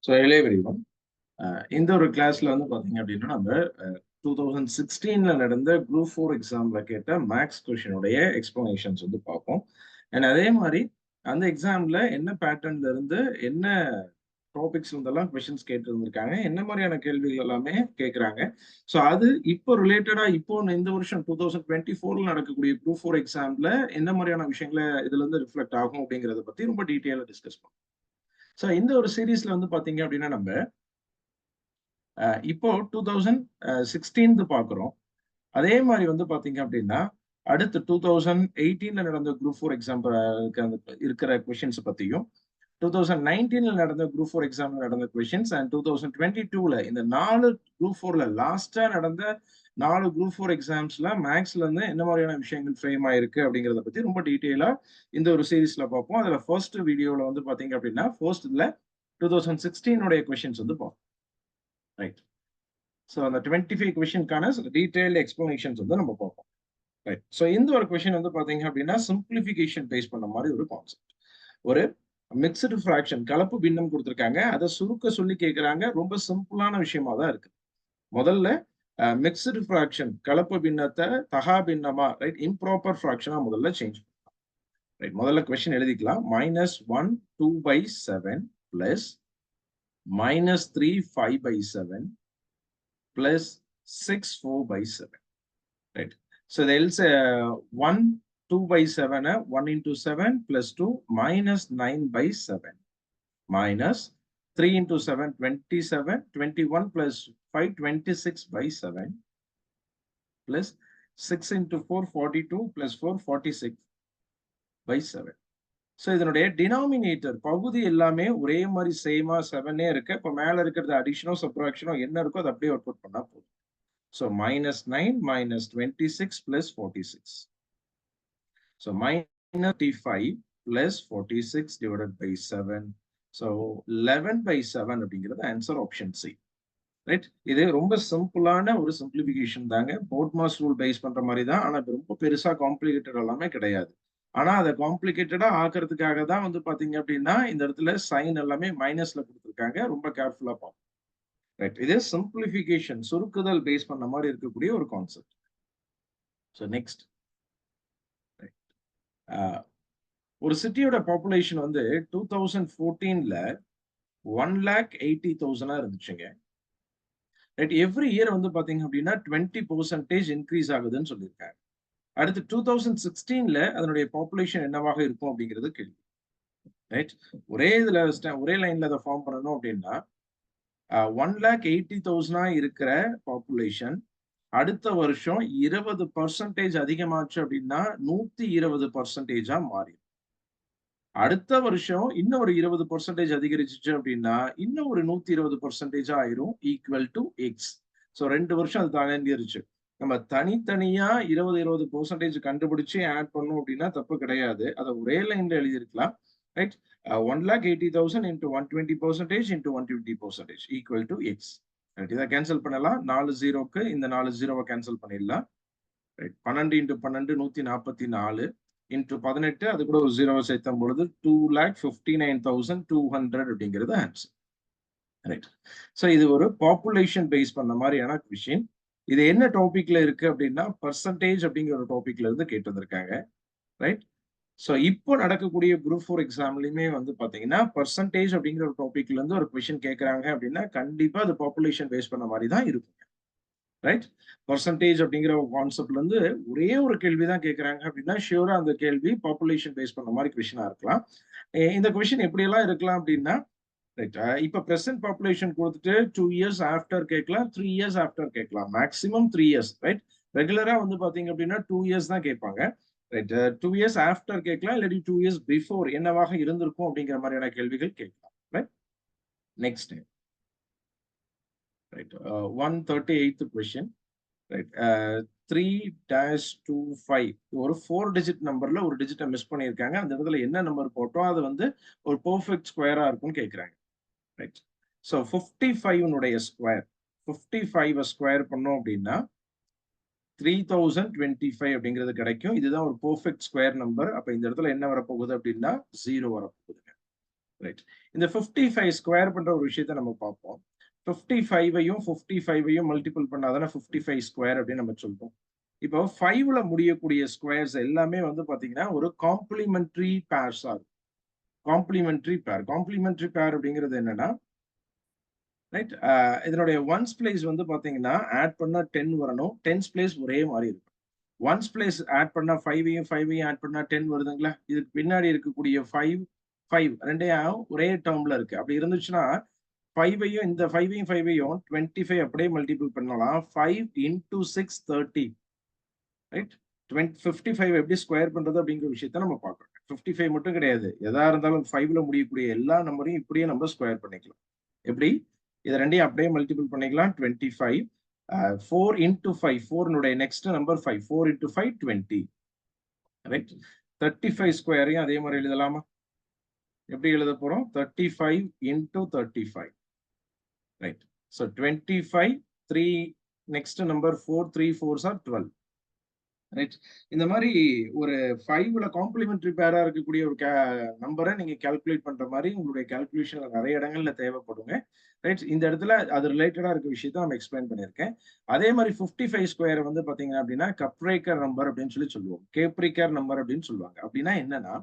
So hello everyone. இந்த ஒரு கிளாஸ்ல வந்து பாத்தீங்க அப்படின்னா நம்ம 2016ல நடந்த குரூப் 4 எக்ஸாம்ல கேட்ட மேக்ஸ் கொஷினுடைய எக்ஸ்பிளனேஷன்ஸ் வந்து பார்ப்போம். அண்ட் அதே மாதிரி அந்த எக்ஸாம்ல என்ன பேட்டர்ன்ல இருந்து என்ன டாபிக்ஸ் இருந்தெல்லாம் கொஷின்ஸ் கேட்டு இருந்திருக்காங்க, என்ன மாதிரியான கேள்விகள் எல்லாமே கேட்குறாங்க. ஸோ அது இப்போ ரிலேட்டடா இப்போ இந்த வருஷம் 2024ல நடக்கக்கூடிய குரூப் 4 எக்ஸாம்ல என்ன மாதிரியான விஷயங்களை இதுல இருந்து ரிஃப்ளெக்ட் ஆகும் அப்படிங்கறத பத்தி ரொம்ப டீட்டெயிலாக டிஸ்கஸ் பண்ணுவோம். ஸோ இந்த ஒரு சீரீஸ்ல வந்து பாத்தீங்க அப்படின்னா நம்ம இப்போ 2016 பார்க்குறோம். அதே மாதிரி வந்து பாத்தீங்க அப்படின்னா அடுத்து 2018ல நடந்த குரூப் 4 எக்ஸாம் இருக்கிற கொஷின்ஸ் பத்தியும், 2019ல நடந்த குரூப் 4 எக்ஸாம்ல நடந்த கொஷின்ஸ் அண்ட் 2022ல இந்த 4 குரூப் 4ல லாஸ்டா நடந்த 4 குரூப் 4 எக்ஸாம்ஸ்ல மேக்ஸ்ல இருந்து என்ன மாதிரியான விஷயங்கள் ஃப்ரேம் ஆயிருக்கு அப்படிங்கறத பத்தி ரொம்ப டீட்டெயிலா இந்த ஒரு சீரீஸ்ல பார்ப்போம். அதுல ஃபர்ஸ்ட் வீடியோல வந்து பாத்தீங்க அப்படின்னா ஃபர்ஸ்ட்ல 2016 உடைய கொஷின்ஸ் வந்து பார்ப்போம். ரைட். ஸோ அந்த 25 கொஷினுக்கான டீடைல்டு எக்ஸ்பிளனேஷன்ஸ் வந்து நம்ம பார்ப்போம். ரைட். ஸோ இந்த ஒரு கொஷின் வந்து பாத்தீங்க அப்படின்னா சிம்பிளிஃபிகேஷன் பேஸ் பண்ண மாதிரி ஒரு கான்செப்ட். ஒரு மிக்சடு ஃபிராக்ஷன் கலப்பு பின்னம் கொடுத்துருக்காங்க, அதை சுருக்க சொல்லி கேட்கிறாங்க. ரொம்ப சிம்பிளான விஷயமா தான் இருக்கு. முதல்ல மிக்சடு ஃபிராக்ஷன் கலப்பு பின்னத்தை தகா பின்னமா, ரைட், இம்ப்ராப்பர் ஃபிராக்ஷனா முதல்ல சேஞ்ச் பண்ணலாம். ரைட். முதல்ல கொஸ்டின் எழுதிக்கலாம். -1 2/7 plus -3 5/7 plus 6 4/7. Right. So they'll say 1 2/7 1 into 7 plus 2 minus 9/7 minus 3 into 7 27 21 plus 5 26/7 plus 6 into 4 42 plus 4 46/7. So இதனுடைய டினாமினேட்டர் பகுதி எல்லாமே ஒரே மாதிரி சேமா 7 இருக்கு. இப்போ மேல இருக்கிறது அடிஷனோ சப்ராக்ஷனோ என்ன இருக்கோ அதை அப்படியே அவுட்புட் பண்ணா போதும். So -9 minus 26 plus 46. So -35 plus 46 divided by 7. So 11/7 அப்படிங்கிறது ஆன்சர் ஆப்ஷன் சி. ரைட். இது ரொம்ப சிம்பிளான ஒரு சிம்பிளிபிகேஷன் தாங்க. போர்ட்மாஸ் ரூல் பேஸ் பண்ற மாதிரி தான். ஆனா இது ரொம்ப பெருசா காம்ப்ளிகேட்டட் எல்லாமே கிடையாது. ஆனா அதை காம்ப்ளிகேட்டடா ஆக்குறதுக்காக தான் வந்து பாத்தீங்க அப்படின்னா இந்த இடத்துல சைன் எல்லாமே மைனஸ்ல கொடுத்துருக்காங்க. ரொம்ப கேர்ஃபுல்லா பார்ப்போம். ரைட். இது சிம்பிளிஃபிகேஷன் சுருக்குதல் பேஸ் பண்ண மாதிரி இருக்கக்கூடிய ஒரு கான்செப்ட். ஸோ நெக்ஸ்ட், ஒரு சிட்டியோட பாப்புலேஷன் வந்து 2014ல 1,80,000 இருந்துச்சுங்க. ரைட். எவ்ரி இயர் வந்து பாத்தீங்க அப்படின்னா 20% இன்க்ரீஸ் ஆகுதுன்னு சொல்லியிருக்காங்க. அடுத்து 2016ல அதனுடைய பாப்புலேஷன் என்னவாக இருக்கும் அப்படிங்கிறது கேள்வி. ரைட். ஒரே இதுல ஒரே லைன்ல அதை ஃபார்ம் பண்ணணும் அப்படின்னா 1,80,000 இருக்கிற பாப்புலேஷன் அடுத்த வருஷம் 20% அதிகமாச்சு அப்படின்னா 120% மாறிடும். அடுத்த வருஷம் இன்னும் ஒரு 20% அதிகரிச்சிச்சு அப்படின்னா இன்னும் ஒரு 120% ஆயிரும், ஈக்குவல் டு எக்ஸ். ஸோ 2 வருஷம் அது தாண்டிருச்சு. நம்ம தனித்தனியா 20% கண்டுபிடிச்சு ஆட் பண்ணோம் அப்படின்னா தப்பு கிடையாது. அதை ஒரே லைன்ல எழுதியிருக்கலாம். Right. 1,80,000 into 120% into 120% equal to x. Right. இதை கேன்சல் பண்ணலாம். 4 ஜீரோக்கு இந்த 4 ஜீரோவை கேன்சல் பண்ணிடலாம். ரைட். 12 into 12 144 into 18 அது கூட ஒரு ஜீரோவை சேர்த்தும் பொழுது 2,59,200 அப்படிங்கிறது ஆன்சர். ரைட். ஸோ இது ஒரு பாப்புலேஷன் பேஸ் பண்ண மாதிரியான விஷயம். இது என்ன டாபிக்ல இருக்கு அப்படின்னா பர்சன்டேஜ் அப்படிங்கிற ஒரு டாபிக்ல இருந்து கேட்டு வந்திருக்காங்க. ரைட். ஸோ இப்போ நடக்கக்கூடிய குரூப் 4 எக்ஸாம்லயுமே வந்து பாத்தீங்கன்னா பர்சன்டேஜ் அப்படிங்கிற ஒரு டாபிக்ல இருந்து ஒரு கொஸ்டின் கேட்கறாங்க அப்படின்னா கண்டிப்பா அது பாப்புலேஷன் பேஸ் பண்ண மாதிரி தான் இருக்கும். ரைட். பர்சன்டேஜ் அப்படிங்கிற ஒரு கான்செப்ட்ல இருந்து ஒரே ஒரு கேள்வி தான் கேட்கறாங்க அப்படின்னா ஷியூரா அந்த கேள்வி பாப்புலேஷன் பேஸ் பண்ண மாதிரி கொஸ்டினா இருக்கலாம். இந்த கொஸ்டின் எப்படி எல்லாம் இருக்கலாம் அப்படின்னா, ரைட், இப்ப பிரசன்ட் பாப்புலேஷன் கொடுத்துட்டு 2 இயர்ஸ் ஆஃப்டர் கேட்கலாம், 3 இயர்ஸ் ஆஃப்டர் கேட்கலாம், மேக்ஸிமம் 3 இயர்ஸ். ரைட். ரெகுலரா வந்து பாத்தீங்க அப்படின்னா 2 இயர்ஸ் தான் கேட்பாங்க. ரைட். 2 இயர்ஸ் ஆஃப்டர் கேட்கலாம், இல்லாட்டி 2 இயர்ஸ் பிஃபோர் என்னவாக இருந்திருக்கும் அப்படிங்கிற மாதிரியான கேள்விகள் கேட்கலாம். Right. Next, right, 138th question. Right. 3-25 ஒரு 4 டிஜிட் நம்பர்ல ஒரு டிஜிட்டை மிஸ் பண்ணியிருக்காங்க. அந்த இடத்துல என்ன நம்பர் போட்டோம் அது வந்து ஒரு பெர்ஃபெக்ட் ஸ்கொயரா இருக்கும்னு கேட்கிறாங்க. ரைட். ஸோ 55 ஸ்கொயர் 55 ஸ்கொயர் பண்ணோம் அப்படின்னா 3025 அப்படிங்கிறது கிடைக்கும். இதுதான் ஒரு பெர்ஃபெக்ட் ஸ்கொயர் நம்பர். அப்ப இந்த இடத்துல என்ன வரப்போகுது அப்படின்னா 0 வரப்போகுதுங்க. ரைட். இந்த 55 ஸ்கொயர் பண்ற ஒரு விஷயத்த நம்ம பார்ப்போம். 55ஐயும் 55ஐயும் மல்டிபிள் பண்ணாதானே 55 ஸ்கொயர் அப்படின்னு நம்ம சொல்றோம். இப்போ 5ல முடியக்கூடிய ஸ்கொயர்ஸ் எல்லாமே வந்து பாத்தீங்கன்னா ஒரு காம்ப்ளிமெண்டரி பேர்ஸா இருக்கும். காம்ப்ளிமெண்டரி பேர். காம்ப்ளிமெண்டரி பேர் அப்படிங்கிறது என்னன்னா, ரைட், இதனுடைய ஒன்ஸ் பிளேஸ் வந்து பாத்தீங்கன்னா ஆட் பண்ணா 10 வரணும். டென்ஸ் பிளேஸ் ஒரே மாதிரி இருக்கும். ஒன்ஸ் பிளேஸ் ஆட் பண்ணா 5ஐயும் 5ஐயும் ஆட் பண்ணா 10 வருதுங்களா? இதுக்கு பின்னாடி இருக்கக்கூடிய 5 5 2யும் ஒரே டெர்ம்ல இருக்கு. அப்படி இருந்துச்சுன்னா 5ஐயும் இந்த 5ஐயும் 5ஐயும் 25 அப்படியே மல்டிபிள் பண்ணலாம். 5 இன்டு 6 30, ரைட்? 55 எப்படி ஸ்கொயர் பண்றது அப்படிங்கிற விஷயத்த நம்ம பார்க்கிறோம். 55 மட்டும் கிடையாது. எதா இருந்தாலும் 5ல முடியக்கூடிய எல்லா நம்பரையும் இப்படியே நம்ம ஸ்கொயர் பண்ணிக்கலாம். எப்படி? இத 2யும் அப்படியே மல்டிபிள் பண்ணிக்கலாம். 25 4 இன்டு 5 4னுடைய நெக்ஸ்ட் நம்பர் 5 4 இன்டு 5 20, ரைட்? 35 ஸ்கொயரையும் அதே மாதிரி எழுதலாமா? எப்படி எழுத போறோம்? 35 into 35, right? So 25 3 next number 4 3 4s are 12, right? இந்த மாதிரி ஒரு 5ல காம்ப்ளிமெண்டரி பேரா இருக்கக்கூடிய ஒரு நம்பரை நீங்க கால்குலேட் பண்ற மாதிரி உங்களுடைய கால்குலேஷன்ல நிறைய இடங்கள்ல தேவைப்படுங்க, ரைட்? இந்த இடத்துல அது ரிலேட்டடா இருக்க விஷயத்த நம்ம எக்ஸ்பிளைன் பண்ணியிருக்கேன். அதே மாதிரி 55 ஸ்கொயர் வந்து பாத்தீங்க அப்படின்னா கப்ரேக்கர் நம்பர் அப்படின்னு சொல்லுவோம். கேப்ரிக்கர் நம்பர் அப்படின்னு சொல்லுவாங்க. அப்படின்னா என்னன்னா,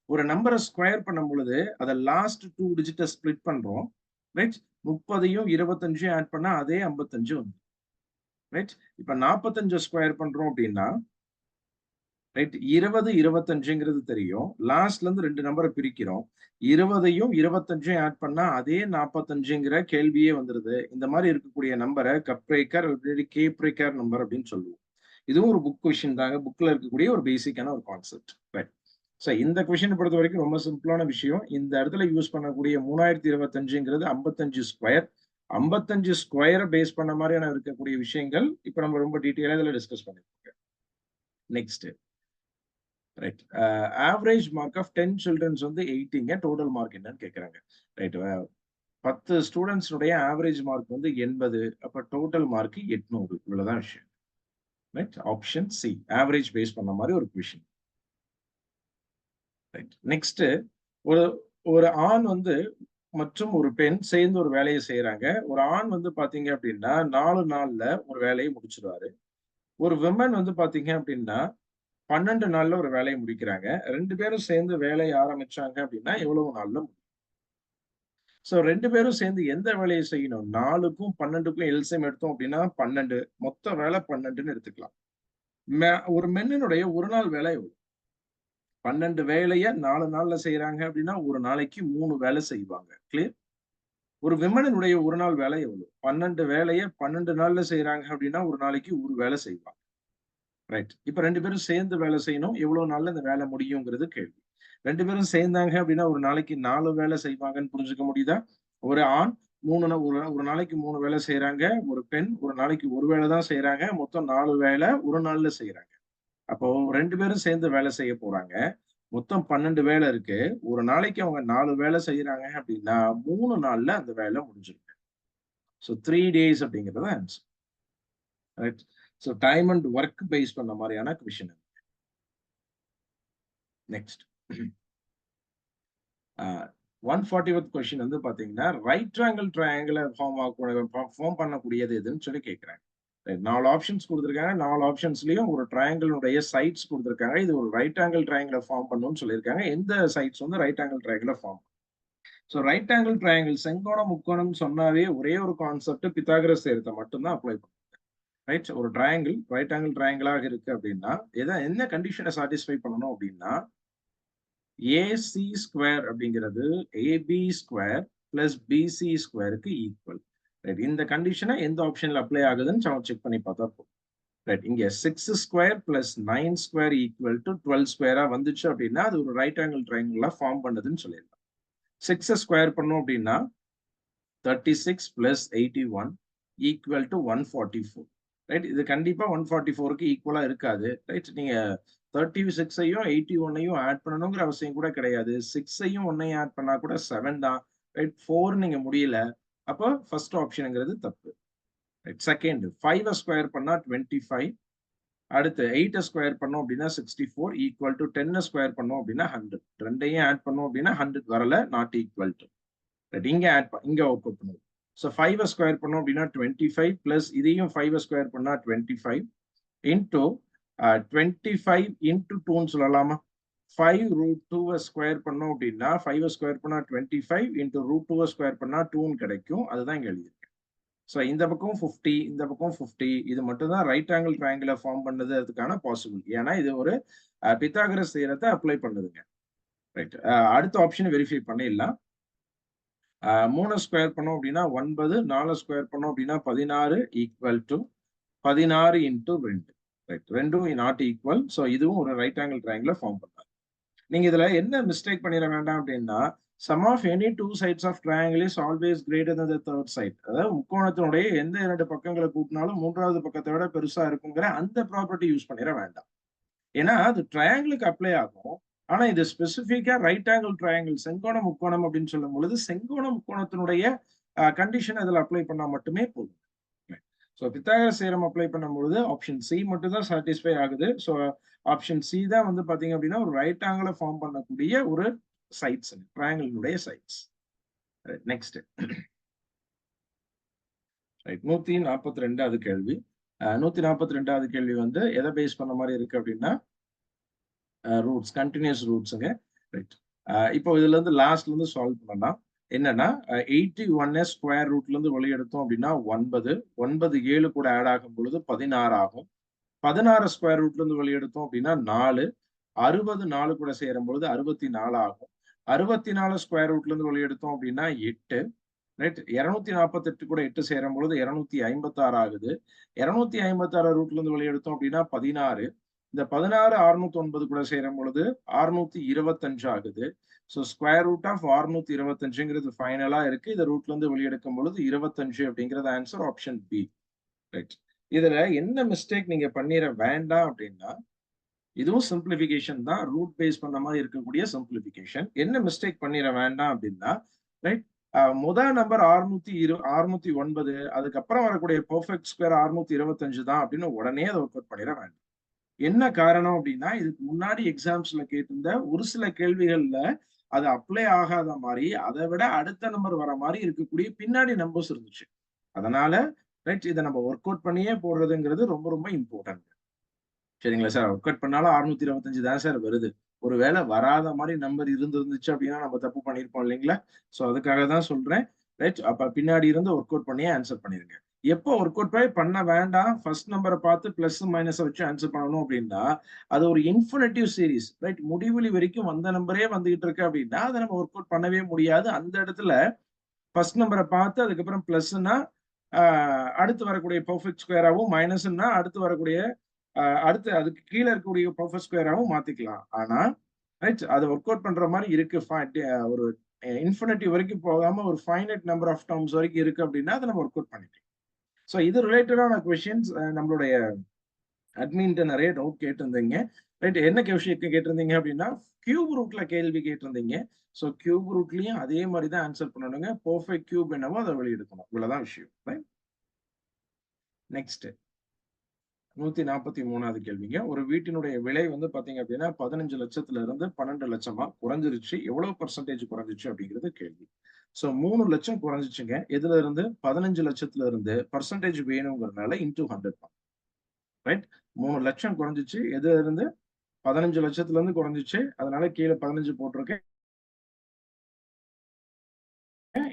ஒரு நம்பரை ஸ்கொயர் பண்ணும் பொழுது அதை லாஸ்ட் 2 டிஜிட்டை ஸ்பிளிட் பண்றோம், ரைட்? 30யும் 25யும் ஆட் பண்ணா அதே 55 வந்து, ரைட்? இப்ப 45 ஸ்கொயர் பண்றோம் அப்படின்னா, ரைட், 20 25ங்கிறது தெரியும். லாஸ்ட்ல இருந்து 2 நம்பரை பிரிக்கிறோம். 20யும் 25யும் ஆட் பண்ணா அதே 45ங்கிற கேள்வியே வந்துருது. இந்த மாதிரி இருக்கக்கூடிய நம்பரை கப்ரேக்கர் அல்லது கேப்ரேக்கர் நம்பர் அப்படின்னு சொல்லுவோம். இதுவும் ஒரு புக் கொஸ்டின் தாங்க. புக்ல இருக்கக்கூடிய ஒரு பேசிக்கான ஒரு கான்செப்ட், ரைட்? சோ இந்த கொஸ்டின் பொறுத்த வரைக்கும் ரொம்ப சிம்பிளான விஷயம். இந்த இடத்துல யூஸ் பண்ணக்கூடிய 3025ங்கிறது 55 ஸ்கொயர். 55 ஸ்கொயரை பேஸ் பண்ண மாதிரியான இருக்கக்கூடிய விஷயங்கள் இப்ப நம்ம ரொம்ப டீட்டெயிலா இதுல டிஸ்கஸ் பண்ணிருக்கோம். Next, right, average mark of 10 childrens வந்து 80ங்க. டோட்டல் மார்க் என்னன்னு கேக்குறாங்க, ரைட்? 10 ஸ்டூடெண்ட்ஸ்னுடைய ஆவரேஜ் மார்க் வந்து 80. அப்ப டோட்டல் மார்க் 800. இவ்வளவுதான் விஷயம், right? Option C average base பண்ண மாதிரி ஒரு கொஸ்டின், ரைட்? நெக்ஸ்ட், ஒரு ஒரு ஆண் வந்து மற்றும் ஒரு பெண் சேர்ந்து ஒரு வேலையை செய்யறாங்க. ஒரு ஆண் வந்து பாத்தீங்க அப்படின்னா 4 நாள்ல ஒரு வேலையை முடிச்சிருவாரு. ஒரு விமன் வந்து பாத்தீங்க அப்படின்னா 12 நாள்ல ஒரு வேலையை முடிக்கிறாங்க. 2 பேரும் சேர்ந்து வேலையை ஆரம்பிச்சாங்க அப்படின்னா எவ்வளவு நாள்ல முடியும்? சோ 2 பேரும் சேர்ந்து எந்த வேலையை செய்யணும்? 4க்கும் 12க்கும் எல்சிஎம் எடுத்தோம் அப்படின்னா 12. மொத்த வேலை 12ன்னு எடுத்துக்கலாம். ஒரு மென்னினுடைய ஒரு நாள் வேலை எவ்வளவு? 12 வேலைய 4 நாள்ல செய்றாங்க அப்படின்னா, ஒரு நாளைக்கு 3 வேலை செய்வாங்க. கிளியர்? ஒரு விமனினுடைய ஒரு நாள் வேலை எவ்வளவு? 12 வேலைய 12 நாள்ல செய்றாங்க அப்படின்னா, ஒரு நாளைக்கு 1 வேலை செய்வாங்க. ரைட். இப்ப 2 பேரும் சேர்ந்து வேலை செய்யணும். எவ்வளவு நாள்ல இந்த வேலை முடியுங்கிறது கேள்வி. 2 பேரும் சேர்ந்தாங்க அப்படின்னா, ஒரு நாளைக்கு 4 வேலை செய்வாங்கன்னு புரிஞ்சுக்க முடியுதா? ஒரு ஆண் 3 ஒரு ஒரு நாளைக்கு 3 வேலை செய்றாங்க. ஒரு பெண் ஒரு நாளைக்கு 1 வேலை தான் செய்றாங்க. மொத்தம் 4 வேலை ஒரு நாள்ல செய்றாங்க. அப்போ 2 பேரும் சேர்ந்து வேலை செய்ய போறாங்க. மொத்தம் 12 வேலை இருக்கு. ஒரு நாளைக்கு அவங்க 4 வேலை செய்றாங்க அப்படின்னா, 3 நாள்ல அந்த வேலை முடிஞ்சிரும். சோ 3 டேஸ் அப்படிங்கிறது தான் answer, right? So time and work base பண்ண மாரியான கொஸ்டின். நெக்ஸ்ட், 140th கொஸ்டின் வந்து பாத்தீங்கன்னா, ரைட் ஆங்கிள் ட்ரையாங்கிள ஃபார்ம் பண்ணக்கூடியது எதுன்னு சொல்லி கேட்கிறாங்க. 4 ஆப்ஷன்ஸ் குடுத்திருக்காங்க. 4 ஆப்ஷன்ஸ்லயும் ஒரு ட்ரையாங்கிளினுடைய சைட்ஸ் குடுத்திருக்காங்க. இது ஒரு ரைட் ஆங்கிள் ட்ரையாங்கிள ஃபார்ம் பண்ணும்னு சொல்லியிருக்காங்க. எந்த சைட்ஸ் வந்து ரைட் ஆங்கிள் ட்ரையாங்கிள form? So right angle triangle செங்கோணம், முக்கோணம் சொன்னாவே ஒரே ஒரு கான்செப்ட் பித்தாகரஸ் தியரத்த மட்டும் தான் அப்ளை பண்ணும். ரைட்? ஒரு ட்ரையாங்கிள் ரைட் ஆங்கிள் ட்ரையாங்கிளாக இருக்கு அப்படின்னா, என்ன கண்டிஷன சாட்டிஸ்ஃபை பண்ணணும் அப்படின்னா, ஏசி ஸ்கொயர் அப்படிங்கிறது ஏபி ஸ்கொயர் பிளஸ் பிசி ஸ்கொயருக்கு ஈக்குவல். ரைட்? இந்த கண்டிஷனை எந்த ஆப்ஷன்ல அப்ளை ஆகுதுன்னு செக் பண்ணி பார்த்தா போதும். ரைட்? இங்க 6 square plus 9 square equal to 12 ஸ்கொயரா வந்துச்சு அப்படின்னா, அது ஒரு ரைட் ஆங்கிள் ட்ரையாங்கிளா ஃபார்ம் பண்ணுதுன்னு சொல்லிடலாம். 6 ஸ்கொயர் பண்ணோம் அப்படின்னா 36 plus 81 equal to 144. ரைட்? இது கண்டிப்பா 144க்கு ஈக்குவலா இருக்காது. ரைட்? நீங்க 36ஐயும் 81ஐயும் ஆட் பண்ணணுங்கிற அவசியம் கூட கிடையாது. 6ஐயும் 1ஐயும் ஆட் பண்ணா கூட 7 தான். ரைட்? 4 நீங்க முடியல. அப்போ ஃபர்ஸ்ட் ஆப்ஷன்ங்கிறது தப்பு. ரைட்? செகண்ட், 5 ஸ்கொயர் பண்ணா 25. அடுத்து 8 ஸ்கொயர் பண்ணோம் அப்படின்னா 64 ஈக்குவல் டு 10 ஸ்கொயர் பண்ணோம் அப்படின்னா 100. ரெண்டையும் ஆட் பண்ணோம் அப்படின்னா 100 வரல, நாட் ஈக்குவல் டு. ரைட், இங்க இங்க ஒர்க் அவுட் பண்ணுது. ஸோ 5 ஸ்கொயர் பண்ணோம் அப்படின்னா 25 பிளஸ் இதையும் 5 ஸ்கொயர் பண்ணா 25 இன்டூ 25 இன்டூ 2ன்னு சொல்லலாமா? 5 ரூட் 2 ஸ்கொயர் பண்ணோம் அப்படின்னா 5 ஸ்கொயர் பண்ணா 25 இன்டூ ரூட் 2 ஸ்கொயர் பண்ணா 2ன்னு கிடைக்கும். அதுதான் இங்க எழுதியிருக்கேன். ஸோ இந்த பக்கம் 50, இந்த பக்கம் 50. இது மட்டும் தான் ரைட் ஆங்கிள் ட்ரையாங்கிளை ஃபார்ம் பண்ணது அதுக்கான பாசிபிள். ஏன்னா இது ஒரு பித்தாகரஸ் தியரத்தை அப்ளை பண்ணுதுங்க. ரைட், அடுத்த ஆப்ஷன் வெரிஃபை பண்ணிடலாம். 3 ஸ்கொயர் பண்ணோம் அப்படின்னா 9, 4 ஸ்கொயர் பண்ணோம் அப்படின்னா 16 ஈக்குவல் டு 16 இன்டூ 2. ரைட், ரெண்டும் நாட் ஈக்குவல். ஸோ இதுவும் ஒரு ரைட் ஆங்கிள் ட்ரையாங்கிளை ஃபார்ம் பண்ணாது. நீங்க இதுல என்ன மிஸ்டேக் பண்ணிட வேண்டாம் அப்படின்னா, sum of any two sides of triangle is always greater than the third side. அதாவது முக்கோணத்தினுடைய எந்த 2 பக்கங்களை கூட்டினாலும் மூன்றாவது பக்கத்தை விட பெருசா இருக்குங்கிற அந்த ப்ராப்பர்ட்டி யூஸ் பண்ணிட வேண்டாம். ஏன்னா அது ட்ரையாங்கிளுக்கு அப்ளை ஆகும். ஆனா இது ஸ்பெசிபிக்கா ரைட் ஆங்கிள் ட்ரையாங்கிள், செங்கோண முக்கோணம் அப்படின்னு சொல்லும் பொழுது செங்கோண முக்கோணத்தினுடைய கண்டிஷன் அதில் அப்ளை பண்ணா மட்டுமே போதும். ஸோ பித்தாகரஸ் தியரம் அப்ளை பண்ணும்பொழுது ஆப்ஷன் சி மட்டும் தான் சாட்டிஸ்ஃபை ஆகுது. ஸோ ஆப்ஷன் சி தான் வந்து பாத்தீங்க அப்படின்னா ஒரு ரைட் ஆங்கிளை ஃபார்ம் பண்ணக்கூடிய ஒரு சைட்ஸ், ட்ரையாங்கிளுடைய சைட்ஸ். நெக்ஸ்ட், ரைட், 142வது கேள்வி. 142வது கேள்வி வந்து எதை பேஸ் பண்ண மாதிரி இருக்கு அப்படின்னா ரூட்ஸ், கண்டினியூஸ் ரூட்ஸுங்க. ரைட், இப்போ இதுல இருந்து லாஸ்ட்ல இருந்து சால்வ் பண்ணலாம். என்னன்னா 81 ஸ்கொயர் ரூட்ல இருந்து வெளியெடுத்தோம் அப்படின்னா 9, 9 7 கூட ஆட் ஆகும் பொழுது 16 ஆகும். 16 ஸ்கொயர் ரூட்ல இருந்து வெளியெடுத்தோம் அப்படின்னா 4, 60 4 கூட சேரும் பொழுது 64 ஆகும். 64 ஸ்கொயர் ரூட்ல இருந்து வெளியெடுத்தோம் அப்படின்னா 8. ரைட், 248 கூட 8 சேரும் பொழுது 256 ஆகுது. 256 ரூட்ல இருந்து வெளியெடுத்தோம் அப்படின்னா 16. இந்த 16 609 கூட சேரும் பொழுது 625 ஆகுது. ஸோ ஸ்கொயர் ரூட் ஆஃப் 625ங்கிறது ஃபைனலா இருக்கு. இந்த ரூட்ல இருந்து வெளியெடுக்கும் பொழுது 25 அப்படிங்கிறது ஆன்சர், ஆப்ஷன் பி. ரைட், இதுல என்ன மிஸ்டேக் நீங்க பண்ணிட வேண்டாம் அப்படின்னா, இதுவும் சிம்பிளிபிகேஷன் தான், ரூட் பேஸ் பண்ண மாதிரி இருக்கக்கூடிய சிம்பிளிபிகேஷன். என்ன மிஸ்டேக் பண்ணிட வேண்டாம் அப்படின்னா, ரைட், முதல் நம்பர் 609, அதுக்கப்புறம் வரக்கூடிய பெர்ஃபெக்ட் ஸ்கொயர் 625 தான் அப்படின்னு உடனே அதை ஒர்க் அவுட் பண்ணிட வேண்டாம். என்ன காரணம் அப்படின்னா, இதுக்கு முன்னாடி எக்ஸாம்ஸ்ல கேட்டிருந்த ஒரு சில கேள்விகள்ல அது அப்ளை ஆகாத மாதிரி, அதை விட அடுத்த நம்பர் வர மாதிரி இருக்கக்கூடிய பின்னாடி நம்பர்ஸ் இருந்துச்சு. அதனால ரைட், இதை நம்ம ஒர்க் அவுட் பண்ணியே போடுறதுங்கிறது ரொம்ப ரொம்ப இம்பார்ட்டன்ட். சரிங்களா சார்? ஒர்க் அவுட் பண்ணாலும் 625 தான் சார் வருது. ஒருவேளை வராத மாதிரி நம்பர் இருந்துச்சு அப்படின்னா நம்ம தப்பு பண்ணியிருப்போம் இல்லைங்களா? ஸோ அதுக்காக தான் சொல்றேன். ரைட், அப்ப பின்னாடி இருந்து ஒர்க் அவுட் பண்ணியே ஆன்சர் பண்ணிருங்க. எப்போ ஒர்க் அவுட் பண்ண வேண்டாம், ஃபர்ஸ்ட் நம்பரை பார்த்து பிளஸ் மைனஸ் வச்சு ஆன்சர் பண்ணணும் அப்படின்னா, அது ஒரு இன்ஃபினிட்டிவ் சீரிஸ். ரைட், முடிவெளி வரைக்கும் வந்த நம்பரே வந்துகிட்டு இருக்கு அப்படின்னா அதை நம்ம ஒர்க் அவுட் பண்ணவே முடியாது. அந்த இடத்துல ஃபர்ஸ்ட் நம்பரை பார்த்து அதுக்கப்புறம் பிளஸ்னா அடுத்து வரக்கூடிய பெர்ஃபெக்ட் ஸ்கொயராகவும், மைனஸ்னா அடுத்து வரக்கூடிய அடுத்து அதுக்கு கீழே இருக்கக்கூடிய பெர்ஃபெக்ட் ஸ்கொயராகவும் மாத்திக்கலாம். ஆனா ரைட், அதை ஒர்க் அவுட் பண்ற மாதிரி இருக்கு. ஒரு இன்ஃபினிட்டி வரைக்கும் போகாம ஒரு ஃபைனைட் நம்பர் ஆஃப் டேர்ம்ஸ் வரைக்கும் இருக்கு அப்படின்னா அதை நம்ம ஒர்க் அவுட் பண்ணிக்கலாம். ஸோ இது ரிலேட்டடான கொஸ்டின்ஸ் நம்மளுடைய அட்மின்ட்ட நிறைய டவுட் கேட்டிருந்தீங்க. ரைட், என்ன கொஸ்டின் கேட்டிருந்தீங்க அப்படின்னா கியூப் ரூட்ல கேள்வி கேட்டிருந்தீங்க. ஸோ கியூப் ரூட்லயும் அதே மாதிரி தான் ஆன்சர் பண்ணணுங்க. பெர்ஃபெக்ட் கியூப் என்னவோ அதை வெளியெடுக்கணும். இவ்வளவுதான் விஷயம். ரைட், நெக்ஸ்ட் 143வது கேள்விங்க. ஒரு வீட்டினுடைய விலை வந்து பாத்தீங்க அப்படின்னா 15 லட்சத்துல இருந்து 12 லட்சமா குறைஞ்சிருச்சு. எவ்வளவு பர்சன்டேஜ் குறைஞ்சிச்சு அப்படிங்கிறது கேள்வி. சோ 3 லட்சம் குறைஞ்சிச்சுங்க. எதுல இருந்து? 15 லட்சத்துல இருந்து. Percentage வேணுங்கிறதுனால into 100. ரைட், 3 லட்சம் குறைஞ்சிச்சு. எதுல இருந்து? 15 லட்சத்துல இருந்து குறைஞ்சிச்சு. அதனால கீழே 15 போட்டிருக்கேன்.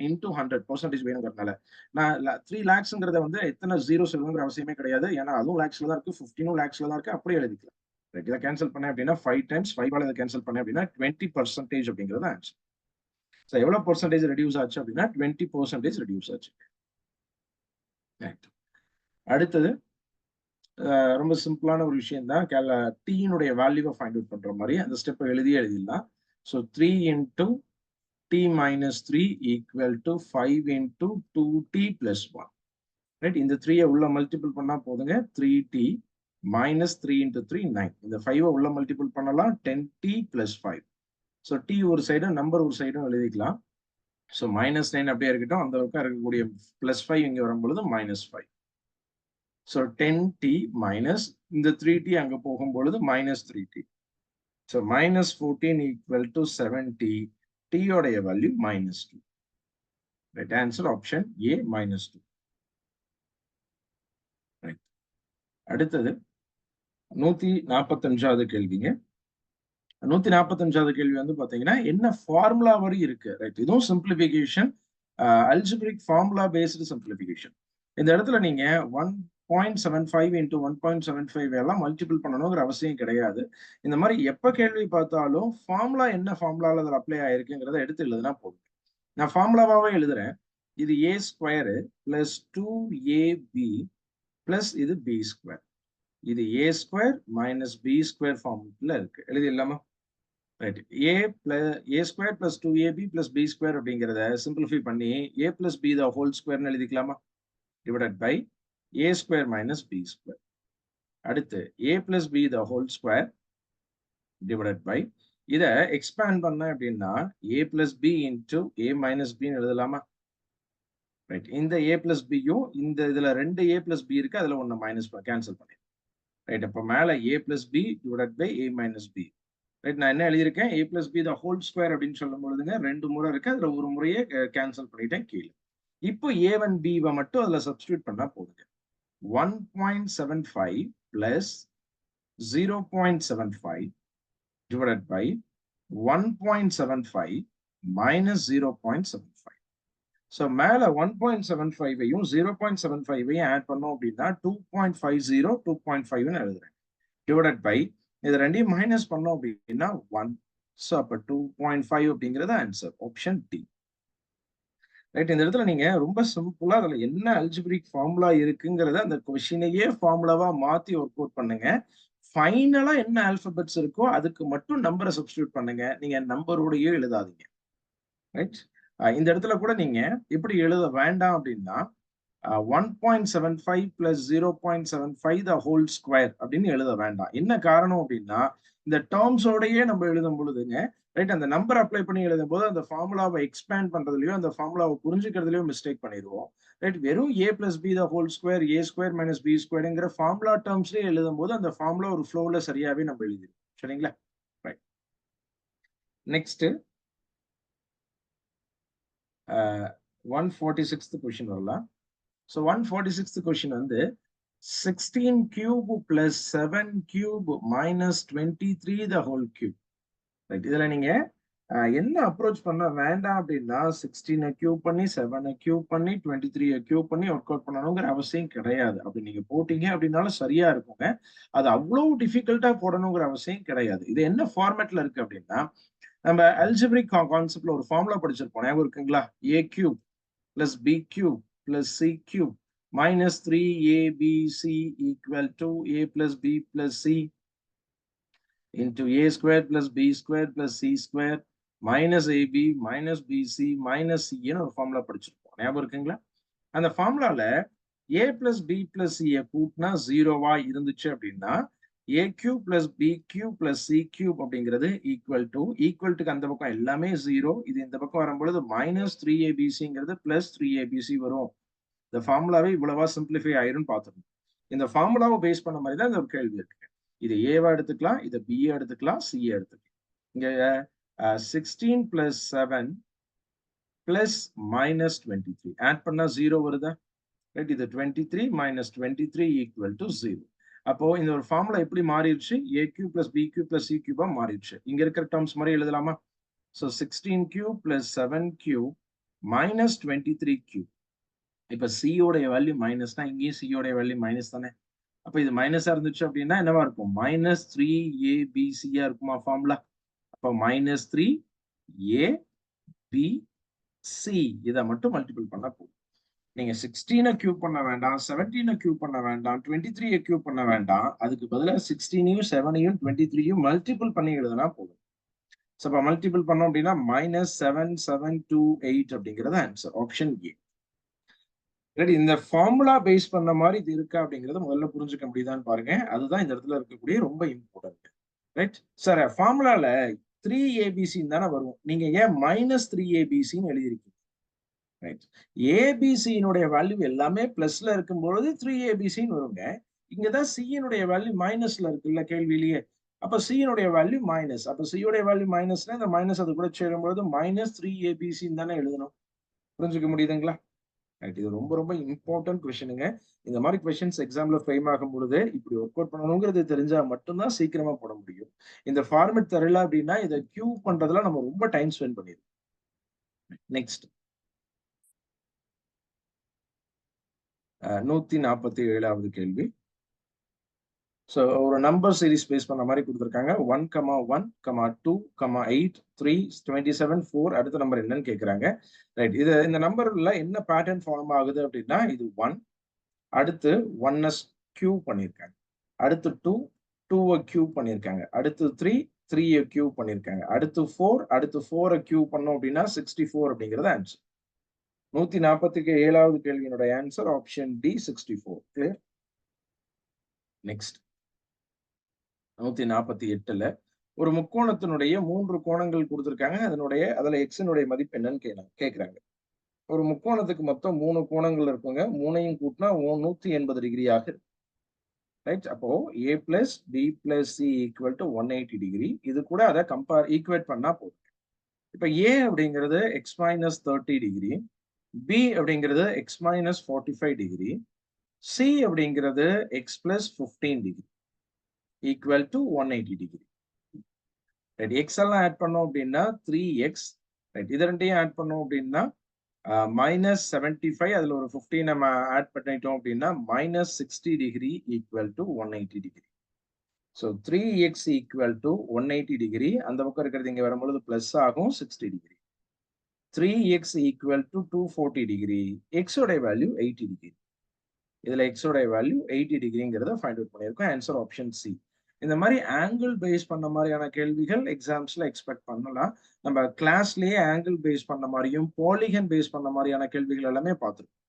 இன்டூ 100% வேணுங்கிறதுனால நான் 3 லேக்ஸ்ங்கிறத வந்து எத்தனை ஜீரோ சொல்லணுங்கிற அவசியமே கிடையாது. ஏன்னா அதுவும் லேக்ஸ்ல தான் இருக்கு, 15 லேக்ஸ்ல தான் இருக்கு. அப்படியே எழுதிக்கலாம். இதை கேன்சல் பண்ணேன் அப்படின்னா 5 டைம்ஸ் 5 இதை கேன்சல் பண்ணேன் அப்படின்னா 20% அப்படிங்கிறது ஆன்சர். ஸோ எவ்வளவு பர்சன்டேஜ் ரெடியூஸ் ஆச்சு அப்படின்னா 20% ரெடியூஸ் ஆச்சு. அடுத்தது ரொம்ப சிம்பிளான ஒரு விஷயம் தான். டீனுடைய வேல்யூவை ஃபைண்ட் அவுட் பண்ற மாதிரி அந்த ஸ்டெப்பை எழுதிடலாம். So 3 into t minus 3 equal to 5 into 2t plus 1. Right? இந்த 3 உள்ள மல்டிபிள் பண்ணா போதுங்க. 3t minus 3 into 3 9. இந்த 5 உள்ள மல்டிபிள் பண்ணலாம் 10t plus 5. So t ஒரு சைடும் நம்பர் ஒரு சைடும் எழுதிக்கலாம். ஸோ -9 அப்படியே இருக்கட்டும். அந்த பக்கம் இருக்கக்கூடிய +5 இங்க வரும்பொழுது -5. ஸோ 10t மைனஸ் இந்த 3t அங்கே போகும்பொழுது minus 3t. So minus 14 equal to 7t. t உடைய value minus 2. Right answer option A minus 2. Right. அடுத்தது 145வது கேள்விங்க. 145வது கேள்வி வந்து பாத்தீங்கன்னா என்ன ஃபார்முலா வரி இருக்கு. ரைட், இதுவும் simplification, algebraic formula based simplification. இந்த இடத்துல நீங்க 1.75 இன்டூ 1.75 எல்லாம் மல்டிபிள் பண்ணணுங்கிற அவசியம் கிடையாது. இந்த மாதிரி எப்ப கேள்வி பார்த்தாலும் ஃபார்முலா என்ன ஃபார்முலால அதில் அப்ளை ஆயிருக்குங்கிறத எடுத்து எழுதுனா போதும். நான் ஃபார்முலாவாவே எழுதுறேன். இது A square plus 2ab plus இது பி ஸ்கொயர். இது A square minus B square formula இருக்கு. எழுதி இல்லாமா? Right. A square plus 2ab plus B square அப்படிங்கிறத சிம்பிளிஃபை பண்ணி A plus B the whole ஸ்கொயர்னு எழுதிக்கலாமா? Divided by a square minus b square. அடுத்து a plus b the whole square divided by இதை expand பண்ண அப்படின்னா a plus b into a minus b எழுதலாமா? Right. இந்த a plus b யும் இந்த இதுல ரெண்டு a plus b இருக்கு, அதுல ஒன்னு மைனஸ் கேன்சல் பண்ணி. ரைட். அப்ப மேல a plus b divided by a minus b. Right. நான் என்ன எழுதியிருக்கேன்? a plus b the whole square அப்படின்னு சொல்லும் பொழுதுங்க ரெண்டு முறை இருக்கு, அதுல ஒரு முறையே கேன்சல் பண்ணிட்டேன் கீழே. இப்போ a1 b மட்டும் அதுல சப்ஸ்டியூட் பண்ணா போதுங்க. 1.75 plus 0.75 divided by 1.75 minus 0.75. So, மேல 1.75ஐயும் 0.75ஐயும் ஆட் பண்ணோம் அப்படின்னா 2.50 2.5 எழுதுறேன். divided by இது ரெண்டையும் மைனஸ் பண்ணோம் அப்படின்னா 1. ஸோ அப்போ 2.5 அப்படிங்கிறது ஆன்சர் ஆப்ஷன் டி. ரைட். இந்த இடத்துல நீங்க ரொம்ப சிம்பிளா அதுல என்ன அல்ஜிபிரிக் ஃபார்முலா இருக்குங்கிறத அந்த கொஸ்டினையே ஃபார்முலாவா மாத்தி ஒர்க் அவுட் பண்ணுங்க. ஃபைனலா என்ன ஆல்பபெட்ஸ் இருக்கோ அதுக்கு மட்டும் நம்பரை சப்ஸ்டியூட் பண்ணுங்க. நீங்க நம்பரோடயே எழுதாதீங்க. ரைட். இந்த இடத்துல கூட நீங்க எப்படி எழுத வேண்டாம் அப்படின்னா 1.75 பிளஸ் 0.75 த ஹோல் ஸ்கொயர் அப்படின்னு எழுத வேண்டாம். என்ன காரணம் அப்படின்னா இந்த டேர்ம்ஸோடயே நம்ம எழுதும் பொழுதுங்க, ரைட், அந்த நம்பர் அப்ளை பண்ணி எழுதும் போது அந்த ஃபார்முலாவை எக்ஸ்பேண்ட் பண்றதுலயோ அந்த ஃபார்முலாவை புரிஞ்சுக்கிறதுலயோ மிஸ்டேக் பண்ணிடுவோம். ரைட். வெறும் a plus B the whole square a square minus B ஸ்கொயர்ங்கிற ஃபார்முலா டேர்ம்ஸ்லயே எழுதும் போது அந்த ஃபார்முலா ஒரு ஃப்ளோல சரியாவே நம்ம எழுதிடுவோம். சரிங்களா? ரைட். நெக்ஸ்ட் 146th கொஸ்டின் வரலாம். ஸோ 146th கொஸ்டின் வந்து 16 cube plus 7 cube minus 23 the whole cube. Right. இதுல நீங்க என்ன அப்ரோச் பண்ண வேண்டாம் அப்படின்னா 16 கியூப் பண்ணி 7 கியூப் பண்ணி 23 கியூப் பண்ணி ஒர்க் அவுட் பண்ணணுங்கிற அவசியம் கிடையாது. அப்படி நீங்க போட்டீங்க அப்படின்னாலும் சரியா இருக்குங்க. அது அவ்வளவு டிஃபிகல்ட்டா போடணுங்கிற அவசியம் கிடையாது. இது என்ன ஃபார்மேட்ல இருக்கு அப்படின்னா நம்ம அல்ஜிபிரிக் கான்செப்ட்ல ஒரு ஃபார்முலா படிச்சிருப்போம், ஞாபகம் இருக்குங்களா? a cube plus b cube plus c cube minus 3abc equal to a plus b plus c into a square plus b square plus c square minus ab minus bc minus c ன்னு ஒரு formula படிச்சிருப்போம், ஞாபகம் இருக்குங்களா? அந்த ஃபார்முலால a plus b plus c கூட்டினா 0வா இருந்துச்சு அப்படின்னா a cube plus b cube plus c cube அப்படிங்கிறது ஈக்குவல்ட்டுக்கு அந்த பக்கம் எல்லாமே 0. இது இந்த பக்கம் வரும்பொழுது மைனஸ் 3abcங்கிறது பிளஸ் 3abc வரும். இந்த ஃபார்முலாவே இவ்வளவா சிம்பிளிஃபை ஆயிரும் பார்த்துக்கணும். இந்த ஃபார்முலாவை பேஸ் பண்ண மாதிரி தான் இந்த ஒரு கேள்வி இருக்கு. இது ஏவா எடுத்துக்கலாம், இதை பிஏ எடுத்துக்கலாம், சிஏ எடுத்துக்கலாம். இங்க 16 பிளஸ் 7 பிளஸ் மைனஸ் 23 ஆட் பண்ணா 0 வருதா? ரைட். இது 23 மைனஸ் 23 ஈக்குவல் டு 0. அப்போ இந்த ஒரு ஃபார்முலா எப்படி மாறிடுச்சு? A cube plus B cube plus C கியூபா மாறிடுச்சு. இங்க இருக்கிற டேர்ம்ஸ் மாதிரி எழுதலாமா? So 16 cube plus 7 cube minus 23 cube. இப்ப சியோடைய வேல்யூ மைனஸ்னா இங்கேயும் சியோடைய வேல்யூ மைனஸ் தானே. அப்ப இது மைனஸா இருந்துச்சு அப்படின்னா என்னவா இருக்கும்? மைனஸ் 3abcயா இருக்குமா ஃபார்முலா? அப்ப மைனஸ் 3abc இதை மட்டும் மல்டிபிள் பண்ணா போதும். நீங்க 16 கியூப் பண்ண வேண்டாம், 17 கியூப் பண்ண வேண்டாம், 23 கியூப் பண்ண வேண்டாம். அதுக்கு பதிலாக 16ஐயும் 7ஐயும் 23ஐயும் மல்டிபிள் பண்ணி எழுதுனா போதும். ஸோ அப்ப மல்டிபிள் பண்ணோம் அப்படின்னா மைனஸ் 7728 அப்படிங்கிறது ஆன்சர் ஆப்ஷன் ஏ. ரைட். இந்த ஃபார்முலா பேஸ் பண்ண மாதிரி இது இருக்கா அப்படிங்கறத முதல்ல புரிஞ்சுக்க முடியுதான்னு பாருங்க. அதுதான் இந்த இடத்துல இருக்கக்கூடிய ரொம்ப இம்பார்ட்டன்ட். ரைட். சார் ஃபார்முலால 3abc தானே வரும், நீங்க ஏன் மைனஸ் 3abcன்னு எழுதிருக்கீங்க? ரைட். ஏபிசியினுடைய வேல்யூ எல்லாமே பிளஸ்ல இருக்கும்பொழுது 3ஏபிசின்னு வருங்க. இங்க தான் சியினுடைய வேல்யூ மைனஸ்ல இருக்குல்ல கேள்வியிலேயே. அப்ப சியினுடைய வேல்யூ மைனஸ். அப்ப சியோடைய வேல்யூ மைனஸ்னா இந்த மைனஸ் அது கூட சேரும்பொழுது -3ஏபிசின்னு தானே எழுதணும். புரிஞ்சுக்க முடியுதுங்களா? ரைட். இது ரொம்ப ரொம்ப இம்பார்ட்டன்ட் கொஸ்டினுங்க. இந்த மாரி கொஸ்டின்ஸ் எக்ஸாம்ல ஃப்ரேம் ஆகும் பொழுது, இப்படி ஒர்க் அவுட் பண்ணணுங்கிறது தெரிஞ்சா மட்டும் தான் சீக்கிரமா போட முடியும். இந்த ஃபார்மேட் தெரியல அப்படின்னா, இத கியூ பண்றதுல நம்ம ரொம்ப டைம் ஸ்பெண்ட் பண்ணிருவோம். நெக்ஸ்ட். 147வது கேள்வி. சோ ஒரு நம்பர் சீரிஸ் பேஸ் பண்ண மாரி குடுத்திருக்காங்க. 1, 1, 2, 8, 3, 27, 4 அடுத்த நம்பர் என்னன்னு கேட்கறாங்க. ரைட். இந்த நம்பர்ல என்ன பேட்டர்ன் ஃபார்ம் ஆகுது அப்படின்னா, இது 1 அடுத்து 1s கியூப் பண்ணியிருக்காங்க. அடுத்து 2, 2வ கியூப் பண்ணியிருக்காங்க. அடுத்து 3, 3ய கியூப் பண்ணியிருக்காங்க. அடுத்து 4, அடுத்து 4ர கியூப் பண்ணோம் அப்படின்னா 64 அப்படிங்கிறது ஆன்சர். 147வது கேள்வியினுடைய answer option D 64. Clear? Next. 148ல ஒரு முக்கோணத்தினுடைய 3 கோணங்கள் குடுத்திருக்காங்க. அதுல எக்ஸ்னுடைய மதிப்பு என்னன்னு கேட்கறாங்க. ஒரு முக்கோணத்துக்கு மொத்தம் 3 கோணங்கள் இருக்குங்க. 3யும் கூட்டினா 180 டிகிரியாக இருக்கும். ரைட். அப்போ a plus b plus c equal to 180 degree. இது கூட அதை ஈக்குவேட் பண்ணா போதும். இப்ப a அப்படிங்கிறது x மைனஸ் 30 டிகிரி, b அப்படிங்கிறது x மைனஸ் 45 டிகிரி, c அப்படிங்கிறது x plus 15 degree equal to 180 degree. Right. X எல்லாம் ஆட் பண்ணோம் அப்படின்னா 3x. ரைட். இது ரெண்டையும் ஆட் பண்ணோம் அப்படின்னா -75 அதுல ஒரு 15 நம்ம ஆட் பண்ணிட்டோம் அப்படின்னா -60 degree equal to 180 degree. So 3x equal to 180 degree. அந்த பக்கம் இருக்கிறது இங்க வரும்பொழுது பிளஸ் ஆகும் 60 degree. 3x equal to 240 degree. x உடைய வேல்யூ 80 டிகிரி. இதுல x உடைய வேல்யூ 80 டிகிரிங்கிறத ஃபைண்ட் அவுட் பண்ணியிருக்கோம். Answer option C. இந்த மாதிரி ஆங்கிள் பேஸ் பண்ண மாதிரியான கேள்விகள் எக்ஸாம்ஸ்ல எக்ஸ்பெக்ட் பண்ணலாம். நம்ம கிளாஸ்லயே ஆங்கிள் பேஸ் பண்ண மாதிரியும் பாலிகன் பேஸ் பண்ண மாதிரியான கேள்விகள் எல்லாமே பார்த்துருக்கோம்.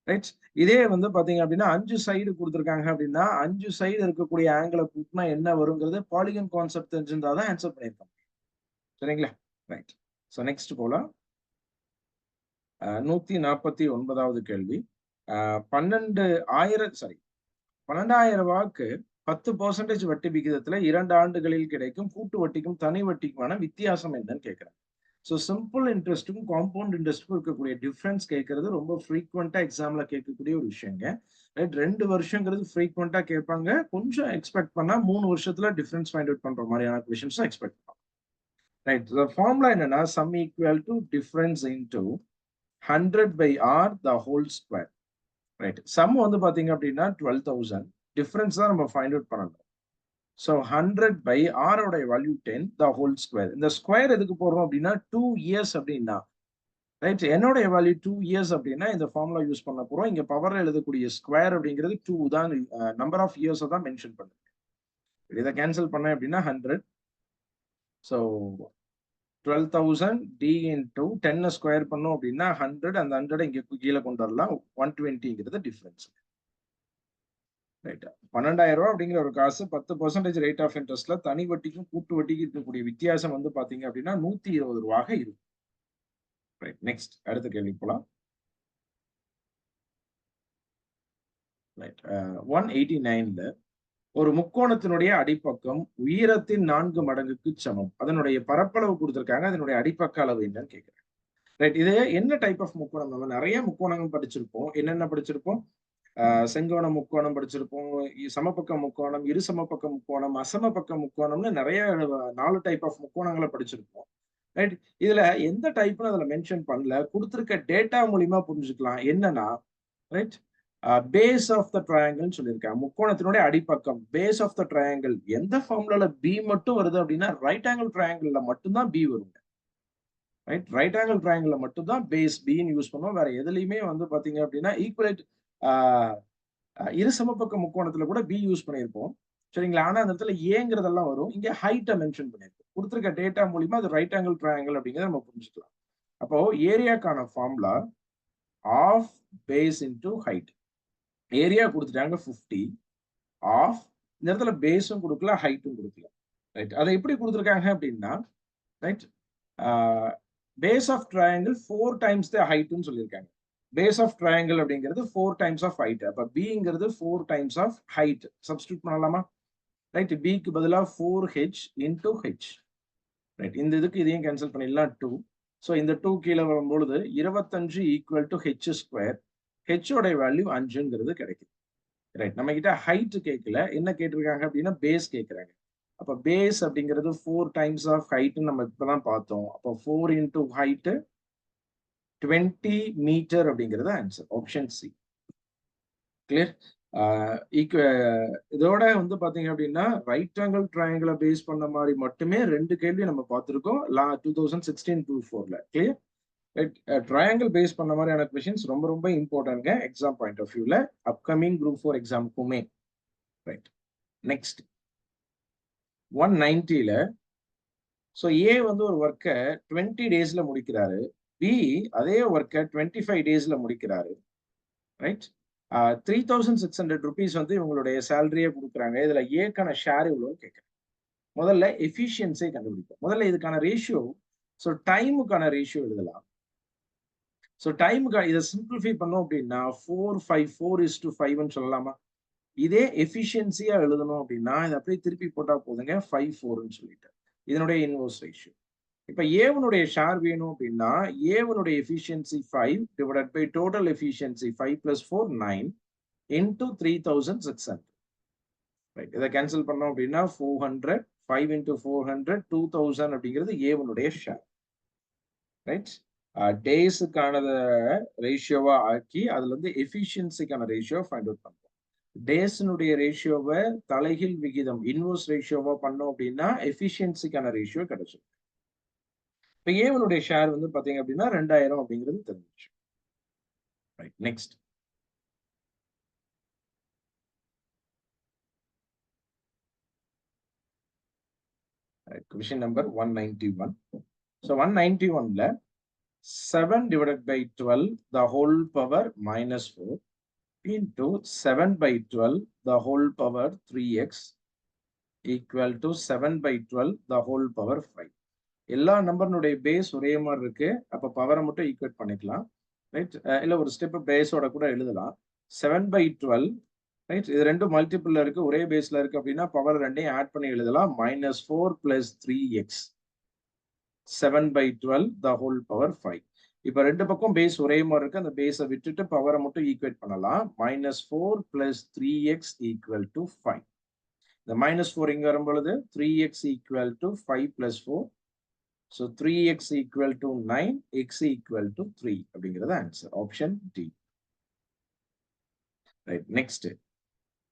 ரைட். இதே வந்து பாத்தீங்க அப்படின்னா 5 சைடு கொடுத்துருக்காங்க அப்படின்னா 5 சைடு இருக்கக்கூடிய ஆங்கிளை கூட்டினா என்ன வருங்கிறது பாலிகன் கான்செப்ட் தெரிஞ்சிருந்தா தான் ஆன்சர் பண்ணியிருக்கோம். சரிங்களா? ரைட். ஸோ நெக்ஸ்ட் போலாம். 149வது கேள்வி. 12,000 ரூபாய்க்கு 10% வட்டி விகிதத்துல 2 ஆண்டுகளில் கிடைக்கும் கூட்டு வட்டிக்கும் தனி வட்டிக்குமான வித்தியாசம் என்னன்னு கேட்கிறேன். ஸோ சிம்பிள் இன்ட்ரெஸ்ட்டுக்கும் காம்பவுண்ட் இன்ட்ரெஸ்ட்டுக்கும் இருக்கக்கூடிய டிஃபரன்ஸ் கேட்கறது ரொம்ப ஃப்ரீக்வெண்டா எக்ஸாம்ல கேட்கக்கூடிய ஒரு விஷயங்க. ரைட். 2 வருஷங்கிறது ஃப்ரீக்வெண்டா கேட்பாங்க. கொஞ்சம் எக்ஸ்பெக்ட் பண்ணா 3 வருஷத்துல டிஃபரன்ஸ் ஃபைண்ட் அவுட் பண்ற மாதிரியான கொஸ்டின்ஸும் எக்ஸ்பெக்ட் பண்ணலாம். ரைட். ஃபார்முலா என்னன்னா sum equal to difference into 100 by r the whole square. Right. Sum வந்து பாத்தீங்க அப்படின்னா 12,000. டிஃபரன்ஸ் தான் நம்ம ஃபைண்ட் அவுட் பண்ணணும். ஸோ 100 by r உடைய வேல்யூ 10 the whole square. இந்த ஸ்கொயர் எதுக்கு போடுறோம் அப்படின்னா 2 years அப்படின்னா ரைட். என்னோட வேல்யூ 2 years அப்படின்னா இந்த ஃபார்முலா யூஸ் பண்ண போறோம். இங்க பவர்ல எழுதக்கூடிய ஸ்கொயர் அப்படிங்கிறது 2 தான், நம்பர் ஆஃப் இயர்ஸ் தான் மென்ஷன் பண்ணுது. இதை கேன்சல் பண்ணேன் அப்படின்னா 100. ஸோ 12,000 d into 10 ஸ்கொயர் பண்ணோம் அப்படின்னா 100. அந்த 100 இங்க கீழே கொண்டு வரலாம். 120ங்கிறது டிஃபரன்ஸ். ரைட். 12,000 ரூபாய் அப்படிங்கிற ஒரு காசு 10% ரேட் ஆஃப் இன்ட்ரெஸ்ட்ல தனி வட்டிக்கும் கூட்டு வட்டிக்கும் இருக்கக்கூடிய வித்தியாசம் வந்து பாத்தீங்க அப்படின்னா 120 ரூபாய் இருக்கும். ரைட். நெக்ஸ்ட் அடுத்த கேள்வி போலாம். ரைட். 189ல ஒரு முக்கோணத்தினுடைய அடிப்பக்கம் உயரத்தின் 4 மடங்குக்கு சமம். அதனுடைய பரப்பளவு கொடுத்திருக்காங்க. அதனுடைய அடிப்பக்க அளவு என்னன்னு கேட்கிறேன். ரைட். இது என்ன டைப் ஆஃப் முக்கோணம்? நம்ம நிறைய முக்கோணங்கள் படிச்சிருப்போம். என்னென்ன படிச்சிருப்போம்? செங்கோண முக்கோணம் படிச்சிருப்போம், சமபக்க முக்கோணம், இரு சமபக்க முக்கோணம், அசமபக்க முக்கோணம்னு நிறைய 4 டைப் ஆஃப் முக்கோணங்களை படிச்சிருப்போம். ரைட். இதுல எந்த டைப்னு அதுல மென்ஷன் பண்ணல. கொடுத்திருக்க டேட்டா மூலியமா புரிஞ்சுக்கலாம். என்னன்னா right, base of the triangle சொல்லியிருக்காங்க. முக்கோணத்தினுடைய அடிப்பக்கம் பேஸ் ஆஃப் த ட்ரையாங்கிள் எந்த ஃபார்முலால பி மட்டும் வருது அப்படின்னா ரைட் ஆங்கிள் ட்ரையாங்கிள்ல மட்டும்தான் பி வருங்க. ரைட். ரைட் ஆங்கிள் ட்ரையாங்கிள்ல மட்டும்தான் பேஸ் பின்னு யூஸ் பண்ணுவோம். வேற எதுலையுமே வந்து பாத்தீங்க அப்படின்னா ஈக்குவலேட் இரு சமபக்க முக்கோணத்துல கூட பி யூஸ் பண்ணியிருப்போம். சரிங்களா? ஆனா அந்த இடத்துல ஏங்கிறதெல்லாம் வரும். இங்க ஹைட்டை மென்ஷன் பண்ணியிருக்கோம். கொடுத்திருக்க டேட்டா மூலியமா அது ரைட் ஆங்கிள் ட்ரையாங்கிள் அப்படிங்கிறத நம்ம புரிஞ்சுக்கலாம். அப்போ ஏரியாக்கான formula of base into height. Area கொடுத்துட்டாங்க 50 ஆஃப், இந்த இடத்துல பேஸும் கொடுக்கல ஹைட்டும் கொடுக்கல. ரைட். அதை எப்படி கொடுத்துருக்காங்க அப்படின்னா right, base of triangle 4 times the ஹைட்னு சொல்லியிருக்காங்க. பேஸ் ஆஃப் ட்ரையாங்கிள் அப்படிங்கிறது 4 டைம்ஸ் ஆஃப் ஹைட். அப்ப பிங்கிறது 4 டைம்ஸ் ஆஃப் ஹைட். சப்ஸ்டியூட் பண்ணலாமா? ரைட், பிக்கு பதிலா 4h இன்டூ ஹெச். ரைட், இந்த இதுக்கு இதையும் கேன்சல் பண்ணிடலாம் 2. ஸோ இந்த 2 கீழே வரும்பொழுது 25 ஈக்குவல் டு ஹெச் ஸ்கொயர். ஹெச்சோட வேல்யூ 5ங்கிறது கிடைக்குது. ரைட், நம்ம கிட்ட ஹைட் கேட்கல, என்ன கேட்டிருக்காங்க அப்படின்னா பேஸ் கேட்கறாங்க. அப்ப பேஸ் அப்படிங்கிறது 4 டைம்ஸ் ஆஃப் ஹைட்னு நம்ம இப்பதான் பார்த்தோம். அப்போ 4 இன்டூ ஹைட் 20 மீட்டர் அப்படிங்கிறது ஆன்சர். Option C. கிளியர்? இதோட வந்து பாத்தீங்க அப்படின்னா ரைட் ஆங்கிள் ட்ரையாங்கிளை பேஸ் பண்ண மாதிரி மட்டுமே 2 கேள்வி நம்ம பார்த்திருக்கோம் 2016-24ல. கிளியர்? ட்ரையாங்கிள் பேஸ் பண்ண மாதிரியான கொஸ்டின்ஸ் ரொம்ப ரொம்ப இம்பார்ட்டன்ட்ங்க எக்ஸாம் பாயிண்ட் ஆஃப் வியூல, அப்கமிங் குரூப் 4 எக்ஸாமுக்குமே. ரைட், நெக்ஸ்ட் 190ல ஸோ ஏ வந்து ஒரு ஒர்க்கை 20 டேஸ்ல முடிக்கிறாரு, பி அதே ஒர்க்கை 25 டேஸ்ல முடிக்கிறாரு. ரைட், 3600 ருபீஸ் வந்து இவங்களுடைய சேலரியே கொடுக்குறாங்க. இதுல ஏக்கான ஷேர் இவ்வளவு கேட்குறேன். முதல்ல எஃபிஷியன்சியை கண்டுபிடிப்போம். முதல்ல இதுக்கான ரேஷியோ, ஸோ டைமுக்கான ரேஷியோ எழுதலாம். ஸோ டைமுக்கு இதை சிம்பிளிஃபை பண்ணோம் அப்படின்னா 4:5 சொல்லலாமா? இதே எஃபிஷியன்சியா எழுதணும் அப்படின்னா இதை அப்படியே திருப்பி போட்டா போதுங்க 5:4 சொல்லிட்டு. இதனுடைய இன்வர்ஸ் ரேஷியோ. இப்ப ஏவனுடைய ஷேர் வேணும் அப்படின்னா ஏவனுடைய efficiency 5 divided by total efficiency 5 + 4 9 into 3600. Right, இதை கேன்சல் பண்ணோம் அப்படின்னா 400, 5 இன்டூ 400 2000 அப்படிங்கிறது ஏவனுடைய ஷேர். ரைட், டேஸுக்கான ரேஷியோவா ஆக்கி அதுல இருந்து எஃபிஷியன்சிக்கான ரேஷியோ ஃபைண்ட் அவுட் பண்ணுவோம். டேஸினுடைய ரேஷியோவை தலைகீழ் விகிதம் இன்வர்ஸ் ரேஷியோவா பண்ணோம் அப்படின்னா எஃபிஷியன்சிக்கான ரேஷியோ கிடைச்சிடும். இப்ப ஏவனுடைய ஷேர் வந்து பாத்தீங்க அப்படின்னா 2000 அப்படிங்கிறது தெரிஞ்சிச்சு. Right, next question number 191. So 191ல 7 divided by 12 the whole power -4 into 7 by 12 the whole power 3x equal to 7 by 12 the whole power 5. எல்லா நம்பர்னுடைய பேஸ் ஒரே மாதிரி இருக்கு. அப்ப பவரை மட்டும் ஈக்குவேட் பண்ணிக்கலாம். ரைட், இல்ல ஒரு ஸ்டெப் பேஸோட கூட எழுதலாம். 7 by 12. ரைட், இது ரெண்டும் மல்டிபிள்ல இருக்கு, ஒரே பேஸ்ல இருக்கு அப்படின்னா பவர் ரெண்டையும் ஆட் பண்ணி எழுதலாம். -4 + 3x 7 by 12 the whole power 5. இப்ப ரெண்டு பக்கம் பேஸ் ஒரே மாதிரி இருக்கு, அந்த பேஸை விட்டுட்டு பவரை மட்டும் ஈக்குவேட் பண்ணலாம். -4 + 3x = 5. இந்த -4 இங்க வரும் பொழுது 3x = 5 + 4. So 3x = 9, x = 3 அப்படிங்கிறது answer. Option D. Right, next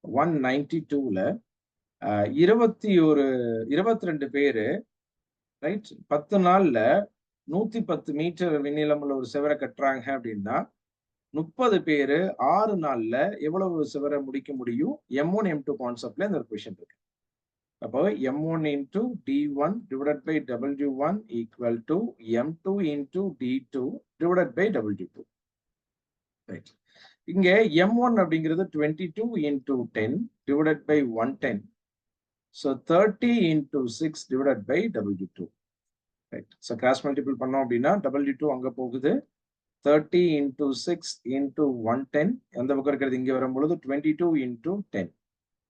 192ல 22 பேரு ரைட் 10 நாள்ல 110 மீட்டர் விண்ணிலமுள்ள ஒரு சிவரை கட்டுறாங்க அப்படின்னா 30 பேரு 6 நாள்ல எவ்வளவு சிவரை முடிக்க முடியும்? M1 M2 கான்செப்ட்ல இந்த ஒரு கொஸ்டின் இருக்கு. அப்போ M1 into D1 divided by W1 equal to M2 into D2 divided by W2. Right, இங்க M1 அப்படிங்கிறது 22 into 10 divided by 110. So 30 into 6 divided by W2. Right, so cross multiple பண்ணோம் அப்படின்னா W2 அங்க போகுது. 30 into 6 into 110 எந்த பக்கம் இருக்கிறது இங்க வரும் பொழுது 22 into 10.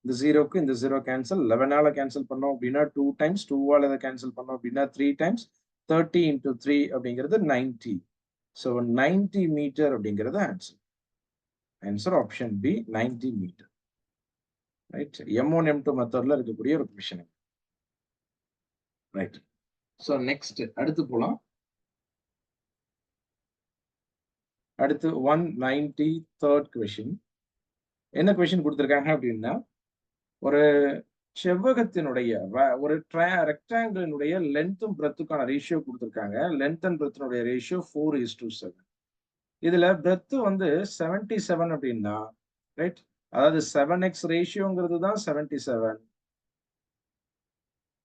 இந்த ஜீரோக்கு இந்த ஜீரோ கேன்சல். 11ஆல கேன்சல் பண்ணோம் அப்படின்னா 2 டைம்ஸ், 2ஆல இதை கேன்சல் பண்ணோம் அப்படின்னா 3 டைம்ஸ். 30 into 3 அப்படிங்கிறது 90. ஸோ 90 மீட்டர் அப்படிங்கிறது answer. Answer option B 90 metre. Right, M1 M2 மெத்தட்ல இருக்கக்கூடிய ஒரு கொஸ்டின். ரைட், ஸோ நெக்ஸ்ட் அடுத்து போலாம். அடுத்து 193rd கொஸ்டின். என்ன கொஸ்டின் கொடுத்திருக்காங்க அப்படின்னா ஒரு செவ்வகத்தினுடைய ஒரு ரெக்டாங்கிளினுடைய லென்த்தும் பிரெத்துக்கான ரேஷியோ கொடுத்திருக்காங்க. லென்த் அண்ட் பிரெத்தினுடைய ரேஷியோ 4:7. இதுல பிரெத் வந்து 77 அப்படின்னா ரைட், அதாவது 7x ரேஷியோங்கிறது தான் 77,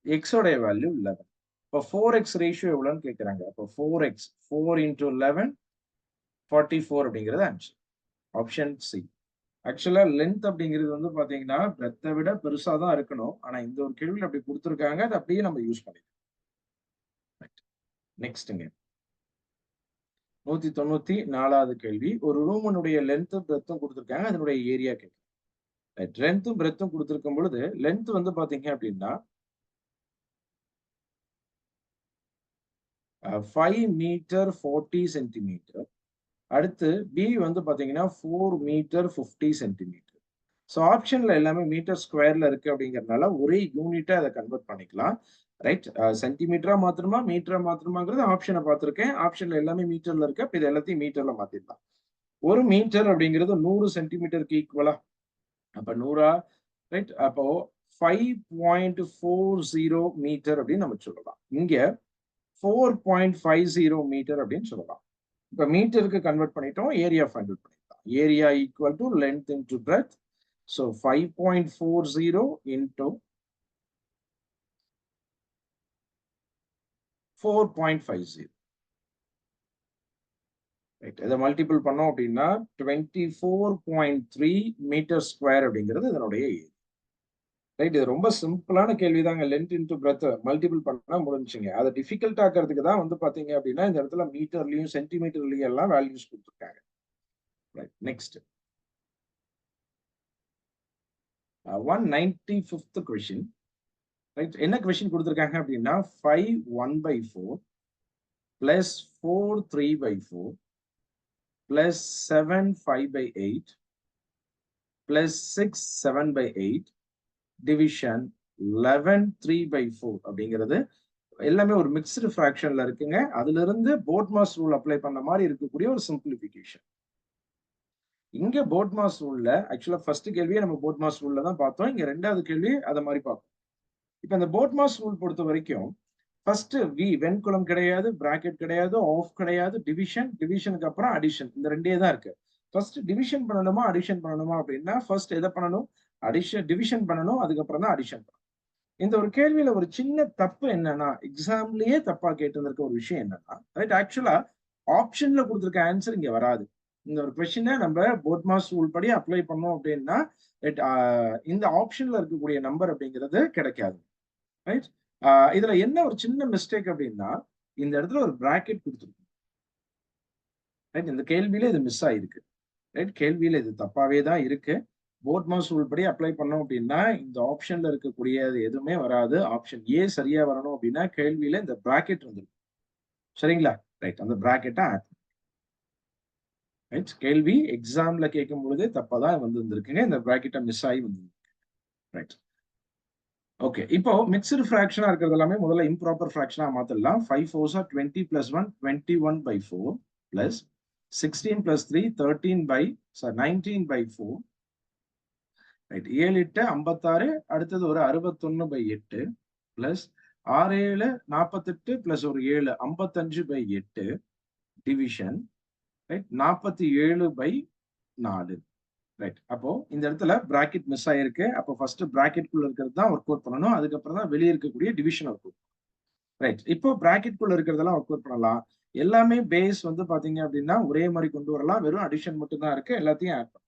எக்ஸோடைய வேல்யூ 11. இப்போ 4x ரேஷியோ எவ்வளவுன்னு கேட்கிறாங்க. அப்போ 4x 4 into 11 44 அப்படிங்கிறது ஆன்சர். Option C. ஆக்சுவலா லென்த் அப்படிங்கிறது வந்து பாத்தீங்கன்னா பிரெத்தை விட பெருசா தான் இருக்கணும். ஆனா இந்த ஒரு கேள்வியில் அப்படி கொடுத்துருக்காங்க, அதை அப்படியே நம்ம யூஸ் பண்ணிக்கலாம். நெக்ஸ்ட்ங்க 194வது கேள்வி. ஒரு ரூமினுடைய லென்த்தும் பிரெத்தும் குடுத்திருக்காங்க. அதனுடைய ஏரியா கேட்குறாங்க. ரைட். லென்த்தும் பிரெத்தும் குடுத்திருக்கும் பொழுது, லென்த் வந்து பார்த்தீங்க அப்படின்னா, 5 மீட்டர் 40 சென்டிமீட்டர். அடுத்து பி வந்து பார்த்தீங்கன்னா, 4 மீட்டர் 50 சென்டிமீட்டர். ஸோ ஆப்ஷன்ல எல்லாமே மீட்டர் ஸ்கொயர்ல இருக்கு அப்படிங்கிறதுனால, ஒரே யூனிட்டா அத கன்வெர்ட் பண்ணிக்கலாம். ரைட். சென்டிமீட்டரா மாத்தணுமா, மீட்டரா மாத்தணுமாங்கிறது ஆப்ஷன பார்த்திருக்கேன். ஆப்ஷன்ல எல்லாமே மீட்டர்ல இருக்கு. அப்ப இது எல்லாத்தையும் மீட்டர்ல மாத்திடலாம். 1 மீட்டர் அப்படிங்கிறது 100 சென்டிமீட்டருக்கு ஈக்குவலா? அப்ப 100ஆ? ரைட். அப்போ 5.40 மீட்டர் அப்படின்னு நம்ம சொல்லலாம். இங்க 4.50 மீட்டர் அப்படின்னு சொல்லலாம். இப்ப மீட்டருக்கு கன்வெர்ட் பண்ணிட்டோம். ஏரியா ஃபைண்ட் அவுட் பண்ணிக்கலாம். Area equal to length into breadth. So 5.40 into 4.50. Right. இதை மல்டிபிள் பண்ணோம் அப்படின்னா 24.3 மீட்டர் ஸ்கொயர் அப்படிங்கிறது இதனுடைய ஏரியா. ரைட். இது ரொம்ப சிம்பிளான கேள்விதாங்க. லென்த் இன்டு பிரெத் மல்டிபிள் பண்ணா முடிஞ்சுங்க. அதை டிஃபிகல்ட் ஆக்கிறதுக்கு தான் வந்து பாத்தீங்க அப்படின்னா இந்த இடத்துல மீட்டர்லயும் சென்டிமீட்டர்லயும் எல்லாம் வேல்யூஸ் கொடுத்துருக்காங்க. Right. Next 195th question. Right. என்ன கொஸ்டின் கொடுத்துருக்காங்க அப்படின்னா 5 1/4 plus 4 3/4 plus 7 5/8 plus 6 7/8 டிவிஷன் 11 3/4 அப்படிங்கிறது எல்லாமே ஒரு மிக்ஸ்டு ஃபிராக்ஷன்ல இருக்குங்க. அதுல இருந்து போட்மாஸ் ரூல் அப்ளை பண்ண மாதிரி இருக்கக்கூடிய ஒரு சிம்பிளிஃபிகேஷன். இங்க போட்மாஸ் ரூல்ல ஆக்சுவலா ஃபர்ஸ்ட் கேள்வியே நம்ம போட்மாஸ் ரூல்ல தான் பார்த்தோம். இங்க ரெண்டாவது கேள்வி அத மாதிரி பார்ப்போம். இப்ப இந்த போட்மாஸ் ரூல் பொறுத்த வரைக்கும் ஃபர்ஸ்ட் வெண்குலம் கிடையாது, பிராக்கெட் கிடையாது, ஆஃப் கிடையாது, டிவிஷனுக்கு அப்புறம் அடிஷன். இந்த ரெண்டே தான் இருக்கு. ஃபர்ஸ்ட் டிவிஷன் பண்ணணுமா, அடிஷன் பண்ணணுமா அப்படின்னா ஃபர்ஸ்ட் எதை பண்ணணும்? டிவிஷன் பண்ணணும். அதுக்கப்புறம் தான் அடிஷன் பண்ணணும். இந்த ஒரு கேள்வியில ஒரு சின்ன தப்பு என்னன்னா, எக்ஸாம்லயே தப்பா கேட்டிருந்திருக்க ஒரு விஷயம் என்னன்னா, ரைட் ஆக்சுவலா ஆப்ஷன்ல குடுத்திருக்க ஆன்சர் இங்க வராது. இந்த ஒரு கொஸ்டினை நம்ம போட்மாஸ் ரூல் படி அப்ளை பண்ணோம் அப்படின்னா, இந்த ஆப்ஷன்ல இருக்கக்கூடிய நம்பர் அப்படிங்கிறது கிடைக்காது. ரைட். இதுல என்ன ஒரு சின்ன மிஸ்டேக் அப்படின்னா, இந்த இடத்துல ஒரு பிராக்கெட் கொடுத்துருக்கும். ரைட். இந்த கேள்வியில இது மிஸ் ஆயிருக்கு. ரைட். கேள்வியில இது தப்பாவே தான் இருக்கு. போட்மாஸ் ரூல் படி அப்ளை பண்ணோம் அப்படின்னா, இந்த ஆப்ஷன்ல இருக்கக்கூடியது எதுவுமே வராது. ஆப்ஷன் ஏ சரியா வரணும் அப்படின்னா, கேள்வியில இந்த பிராக்கெட் வந்துரும். சரிங்களா? ரைட். அந்த பிராக்கெட்ட ஆட் ரைட். கேள்வி எக்ஸாம்ல கேட்கும் பொழுதே தப்பா தான் வந்திருந்திருக்குங்க. இந்த பிராக்கெட்ட மிஸ் ஆகி வந்திருக்கு. ரைட். ஓகே. இப்போ மிக்ஸ்டு ஃபிராக்ஷனா இருக்கிறது எல்லாமே முதல்ல improper ஃபிராக்ஷனா மாத்திடலாம். 5 4s are 20 plus 1 21/4 plus 16 plus 3 19/4. Right. 7 8 56 அடுத்தது ஒரு 61/8 பிளஸ் 6 7 48 பிளஸ் ஒரு 7 55/8 டிவிஷன் ரைட் 47/4. ரைட். அப்போ இந்த இடத்துல பிராக்கெட் மிஸ் ஆயிருக்கு. அப்போ ஃபர்ஸ்ட் பிராக்கெட் குள்ள இருக்கிறது தான் ஒர்க் அவுட் பண்ணணும். அதுக்கப்புறம் தான் வெளியே இருக்கக்கூடிய டிவிஷன் ஒர்க் அவுட். ரைட். இப்போ பிராக்கெட் குள்ள இருக்கிறதெல்லாம் ஒர்க் அவுட் பண்ணலாம். எல்லாமே பேஸ் வந்து பாத்தீங்க அப்படின்னா ஒரே மாதிரி கொண்டு வரலாம். வெறும் அடிஷன் மட்டும் தான் இருக்கு. எல்லாத்தையும் ஆட் பண்ணலாம்.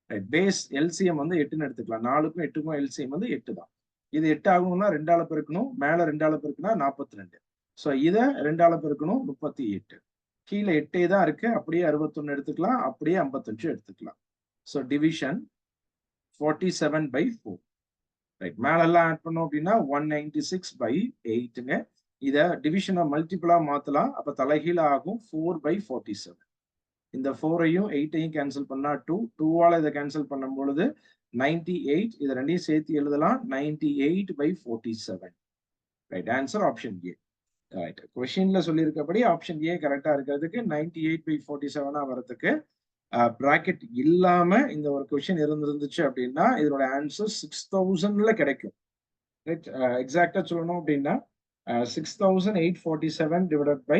ரைட். பேஸ் எல்சிஎம் வந்து 8ன்னு எடுத்துக்கலாம். 4க்கும் 8க்கும் எல்சிஎம் வந்து 8 தான். இது 8 ஆகணும்னா 2ஆல பெருக்கணும். மேல 2ஆல பெருக்குனா 42. சோ இத 2ஆல பெருக்கணும் 38. கீழ 8 தான் இருக்கு. அப்படியே 61 எடுத்துக்கலாம். அப்படியே 55 எடுத்துக்கலாம். So division 47/4. ரைட். மேல எல்லாம் ஆட் பண்ணோம் அப்படின்னா 196/8ங்க. இத டிவிஷனை மல்டிபிளா மாத்தலாம். அப்ப தலைகீழ ஆகும் 4/47. இந்த 4ஐயும் 8ஐயும் கேன்சல் பண்ணா 2. 2ஆல இதை கேன்சல் பண்ணும் பொழுது 98. இது ரெண்டையும் சேர்த்து எழுதலாம் 98/47. Right. Answer option A. Right. கொஸ்டின்ல சொல்லியிருக்கபடி ஆப்ஷன் ஏ கரெக்டா இருக்கிறதுக்கு 98/47 வரதுக்கு பிராக்கெட் இல்லாம இந்த ஒரு கொஸ்டின் இருந்துச்சு அப்படின்னா இதோட ஆன்சர் 6000ல கிடைக்கும். ரைட். எக்ஸாக்டா சொல்லணும் அப்படின்னா 6847 டிவைடட் பை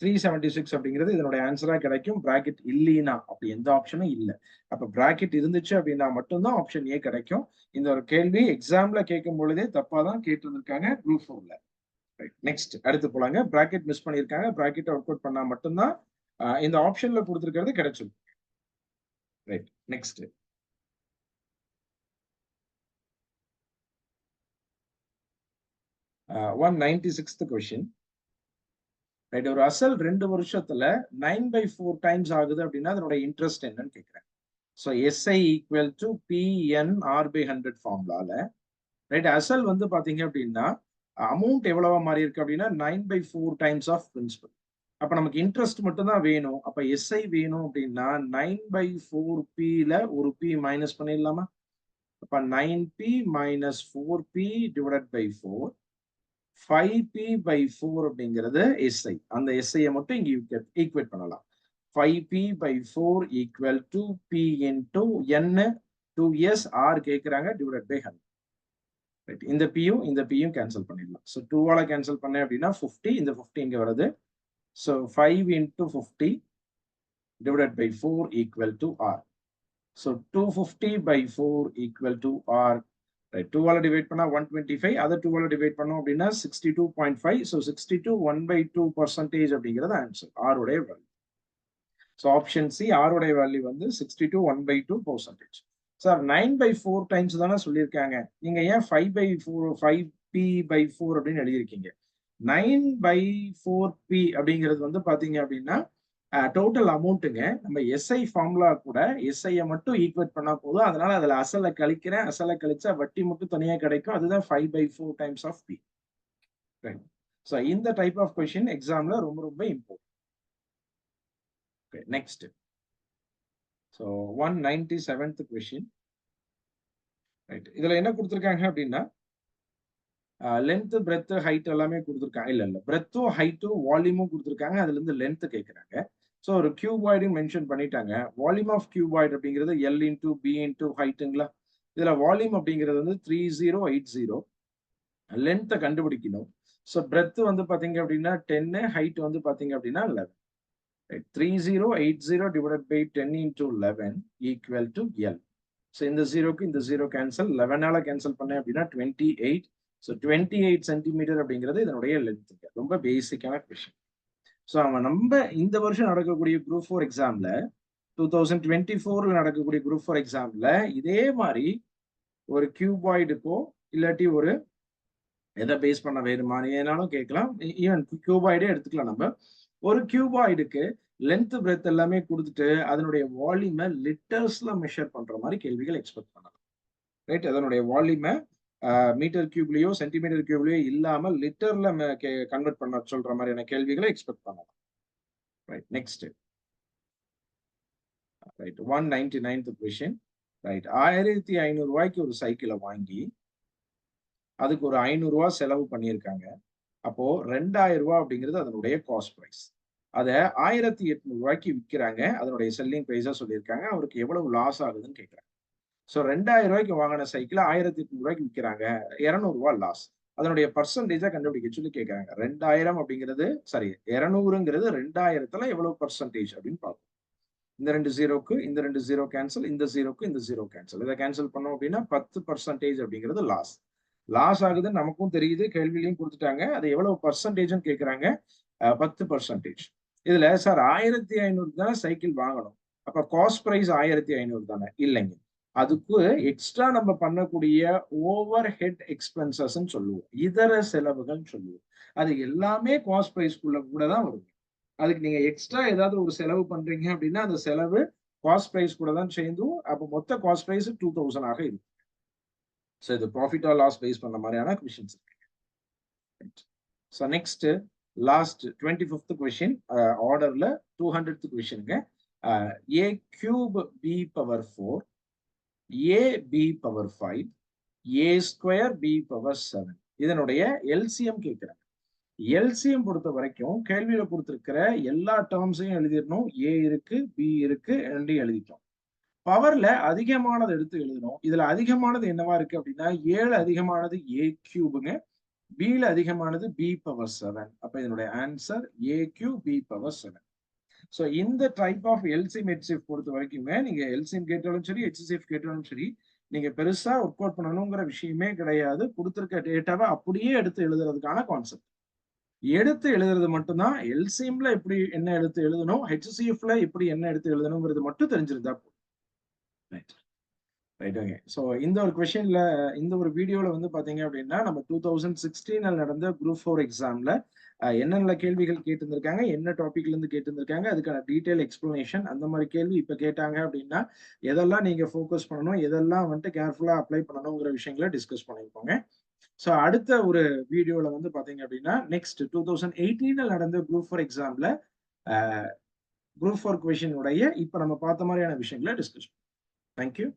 376 அப்படிங்கிறது இதனுடைய ஆன்சரா கிடைக்கும். பிராக்கெட் இல்லைனா அப்படி எந்த ஆப்ஷனும் இல்ல. அப்ப பிராக்கெட் இருந்துச்சு அப்படின்னா மட்டும்தான் ஆப்ஷன் ஏ கிடைக்கும். இந்த ஒரு கேள்வி எக்ஸாம்ல கேட்கும் பொழுதே தப்பா தான் கேட்டிருந்திருக்காங்க குரூப் 4ல. ரைட். நெக்ஸ்ட் அடுத்து போலாங்க. பிராக்கெட் மிஸ் பண்ணிருக்காங்க. பிராக்கெட் ஒர்க் அவுட் பண்ணா மட்டும்தான் இந்த ஆப்ஷன்ல கொடுத்திருக்கிறது கிடைச்சிடும். Right. Next 196th question. Right. ஒரு அசல் 2 வருஷத்துல 9/4 டைம்ஸ் ஆகுது அப்படின்னா அதனுடைய இன்ட்ரெஸ்ட் என்னன்னு கேட்கிறேன். So SI equal to PNR/100 ஃபார்முலால ரைட். அசல் வந்து பாத்தீங்க அப்படின்னா அமௌண்ட் எவ்வளவா மாறி இருக்கு அப்படின்னா 9/4 டைம்ஸ் ஆஃப் பிரின்சிபல். அப்ப நமக்கு இன்ட்ரெஸ்ட் மட்டும் தான் வேணும். அப்ப எஸ்ஐ வேணும் அப்படின்னா 9/4P ஒரு P மைனஸ் பண்ணிடலாமா? அப்ப 9P minus 4P divided by 4, 5P/4 அப்படிங்கிறது எஸ்ஐ. அந்த எஸ்ஐயை மட்டும் இங்க ஈக்குவேட் பண்ணலாம். 5P/4 equal to P into N 2S R கேட்கிறாங்க divided by 100. ரைட். இந்த பியும் கேன்சல் பண்ணிடலாம். ஸோ 2ஆல கேன்சல் பண்ணேன் அப்படின்னா 50, இந்த 50 இங்க வருது. So 5 into 50 divided by 4 equal to R. So 250/4 equal to R. Right. 2ஆல டிவைட் பண்ணா 125, அதை 2ஆல டிவைட் பண்ணோம் அப்படின்னா 62.5. So 62 1/2% அப்படிங்கிறது ஆன்சர். R உடைய value. So option C R உடைய வேல்யூ வந்து 62 1/2%. சார் 9/4 டைம்ஸ் தானே சொல்லியிருக்காங்க. நீங்க ஏன் 5/4 5P/4 அப்படின்னு எழுதியிருக்கீங்க? 9/4P அப்படிங்கிறது வந்து பாத்தீங்க அப்படின்னா டோட்டல் அமௌண்ட்டுங்க. நம்ம எஸ்ஐ ஃபார்முலா கூட எஸ்ஐயை மட்டும் ஈக்குவேட் பண்ணா போதும். அதனால அதுல அசலை கழிக்கிறேன். அசலை கழிச்சா வட்டி மட்டும் தனியா கிடைக்கும். அதுதான் 5/4 டைம்ஸ் ஆஃப் பி. ஸோ இந்த டைப் ஆஃப் கொஸ்டின் எக்ஸாம்ல ரொம்ப ரொம்ப important. Next. So 197th question. Right. இதுல என்ன கொடுத்துருக்காங்க அப்படின்னா லென்த் பிரெத் ஹைட் எல்லாமே கொடுத்துருக்காங்க. இல்ல பிரெத்தும் ஹைட்டும் வால்யூமும் கொடுத்துருக்காங்க. அதுல இருந்து லென்த் கேட்கறாங்க. ஸோ ஒரு கியூபாய்டு மென்ஷன் பண்ணிட்டாங்க. வால்யூம் ஆஃப் கியூபாய்டு அப்படிங்கிறது L இன்டூ பி இன்டூ ஹைட்டுங்களா. இதுல வால்யூம் அப்படிங்கிறது வந்து 3080. லென்த்தை கண்டுபிடிக்கணும். ஸோ பிரெத் வந்து பாத்தீங்க அப்படின்னா 10, ஹைட் வந்து பாத்தீங்க அப்படின்னா 11. 3080 divided by 10 into 11 equal to L. So இந்த ஜீரோக்கு இந்த ஜீரோ கேன்சல். 11ஆல கேன்சல் பண்ணேன் அப்படின்னா 28. ஸோ 28 சென்டிமீட்டர் அப்படிங்கிறது இதனுடைய லென்த்துங்க. ரொம்ப பேசிக்கான கொஸ்டின். ஸோ நம்ம இந்த வருஷம் நடக்கக்கூடிய குரூப் 4 எக்ஸாம்ல 2024ல நடக்கக்கூடிய குரூப் 4 எக்ஸாம்ல இதே மாதிரி ஒரு கியூபாய்டுக்கோ இல்லாட்டி ஒரு எதை பேஸ் பண்ண வேறு மாதிரினாலும் கேட்கலாம். ஈவன் கியூபாய்டே எடுத்துக்கலாம். நம்ம ஒரு கியூபாய்டுக்கு லென்த் பிரெத் எல்லாமே கொடுத்துட்டு அதனுடைய வால்யூமை லிட்டர்ஸ்ல மெஷர் பண்ற மாதிரி கேள்விகள் எக்ஸ்பெக்ட் பண்ணலாம். ரைட். அதனுடைய வால்யூமை மீட்டர் கியூப்லயோ சென்டிமீட்டர் கியூப்லயோ இல்லாம லிட்டர்ல கன்வெர்ட் பண்ண சொல்ற மாதிரியான கேள்விகளை எக்ஸ்பெக்ட் பண்ணலாம். Right. Next. Right. 199th question. Right. 1500 ரூபாய்க்கு ஒரு சைக்கிளை வாங்கி அதுக்கு ஒரு 500 ரூபாய் செலவு பண்ணியிருக்காங்க. அப்போ 2000 ரூபாய் அப்படிங்கிறது அதனுடைய காஸ்ட் பிரைஸ். அதை 1800 ரூபாய்க்கு விற்கிறாங்க. அதனுடைய செல்லிங் பிரைஸா சொல்லியிருக்காங்க. அவருக்கு எவ்வளவு லாஸ் ஆகுதுன்னு கேட்கிறாங்க. ஸோ 2000 ரூபாய்க்கு வாங்கின சைக்கிள் 1800 ரூபாய்க்கு விற்கிறாங்க. 200 ரூபாய் லாஸ். அதனுடைய பர்சன்டேஜா கண்டுபிடிக்க சொல்லி கேட்கறாங்க. 2000 அப்படிங்கிறது 200ங்கிறது 2000த்துல எவ்வளவு பர்சன்டேஜ் அப்படின்னு பார்ப்போம். இந்த 2 ஜீரோக்கு இந்த 2 ஜீரோ கேன்சல், இந்த ஜீரோக்கு இந்த ஜீரோ கேன்சல். இதை கேன்சல் பண்ணோம் அப்படின்னா 10% அப்படிங்கிறது லாஸ். லாஸ் ஆகுதுன்னு நமக்கும் தெரியுது. கேள்வியிலையும் கொடுத்துட்டாங்க. அது எவ்வளவு பர்சன்டேஜ்னு கேட்கறாங்க. 10%. இதுல சார் 1500 தானே சைக்கிள் வாங்கணும். அப்ப காஸ்ட் பிரைஸ் 1500 தானே? இல்லைங்க. அதுக்கு எக்ஸ்ட்ரா நம்ம பண்ணக்கூடிய ஓவர் ஹெட் எக்ஸ்பென்சஸ் சொல்லுவோம். இதர செலவுகள் சொல்லுவோம். அது எல்லாமே காஸ்ட் பிரைஸ்க்குள்ள கூட தான் வரும். அதுக்கு நீங்க எக்ஸ்ட்ரா ஏதாவது ஒரு செலவு பண்றீங்க அப்படின்னா அந்த செலவு காஸ்ட் பிரைஸ் கூட தான் சேர்ந்தும். அப்போ மொத்த காஸ்ட் பிரைஸ் 2000 ஆக இருக்கும். ஸோ இது ப்ராஃபிட் ஆர் லாஸ் பேஸ் பண்ண மாதிரியான கொஸ்டின்ஸ் இருக்கு. So next last 25th question ஆர்டர்ல 200th கொஸ்டினுங்க. A cube B power 4, AB power 5, A square B power 7. இதனுடைய எல்சிஎம் கேட்கிறாங்க. எல்சிஎம் பொறுத்த வரைக்கும் கேள்வியில கொடுத்திருக்கிற எல்லா டேர்ம்ஸையும் எழுதிடணும். ஏ இருக்கு, பி இருக்கு, ரெண்டையும் எழுதிட்டோம். பவர்ல அதிகமானது எடுத்து எழுதணும். இதுல அதிகமானது என்னவா இருக்கு அப்படின்னா 7 அதிகமானது A கியூபுங்க, பில அதிகமானது B பவர் 7. அப்ப இதனுடைய answer A cube B power 7. So இந்த டைப் ஆஃப் எல்சிஎம் ஹெச்சிஎஃப் பொறுத்த வரைக்குமே நீங்க எல்சிஎம் கேட்டாலும் சரி ஹெச்சிஎஃப் கேட்டாலும் சரி நீங்க பெருசா ஒர்க் அவுட் பண்ணணுங்கிற விஷயமே கிடையாது. கொடுத்திருக்க டேட்டாவை அப்படியே எடுத்து எழுதுறதுக்கான கான்செப்ட். எடுத்து எழுதுறது மட்டும்தான். எல்சிஎம்ல எப்படி என்ன எடுத்து எழுதணும், ஹெச்சிஎஃப்ல எப்படி என்ன எடுத்து எழுதணுங்கிறது மட்டும் தெரிஞ்சிருந்தா போதும். ரைட்டுங்க. ஸோ இந்த ஒரு கொஸ்டின்ல இந்த ஒரு வீடியோல வந்து பார்த்தீங்க அப்படின்னா, நம்ம 2016ல நடந்த குரூப் 4 எக்ஸாம்ல என்னென்ன கேள்விகள் கேட்டிருந்திருக்காங்க, என்ன டாபிக்ல இருந்து கேட்டிருந்திருக்காங்க, அதுக்கான டீட்டெயில் எக்ஸ்ப்ளனேஷன் அந்த மாரி கேள்வி இப்ப கேட்டாங்க அப்படின்னா, எதெல்லாம் நீங்க ஃபோக்கஸ் பண்ணணும், எதெல்லாம் வந்துட்டு கேர்ஃபுல்லா அப்ளை பண்ணணுங்கிற விஷயங்கள டிஸ்கஸ் பண்ணியிருப்போங்க. ஸோ அடுத்த ஒரு வீடியோல வந்து பார்த்தீங்க அப்படின்னா, நெக்ஸ்ட் 2018ல நடந்த குரூப் 4 எக்ஸாம்ல அ குரூப் 4 கொஸ்டின் உடைய இப்ப நம்ம பார்த்த மாரியான விஷயங்கள டிஸ்கஸ். Thank you.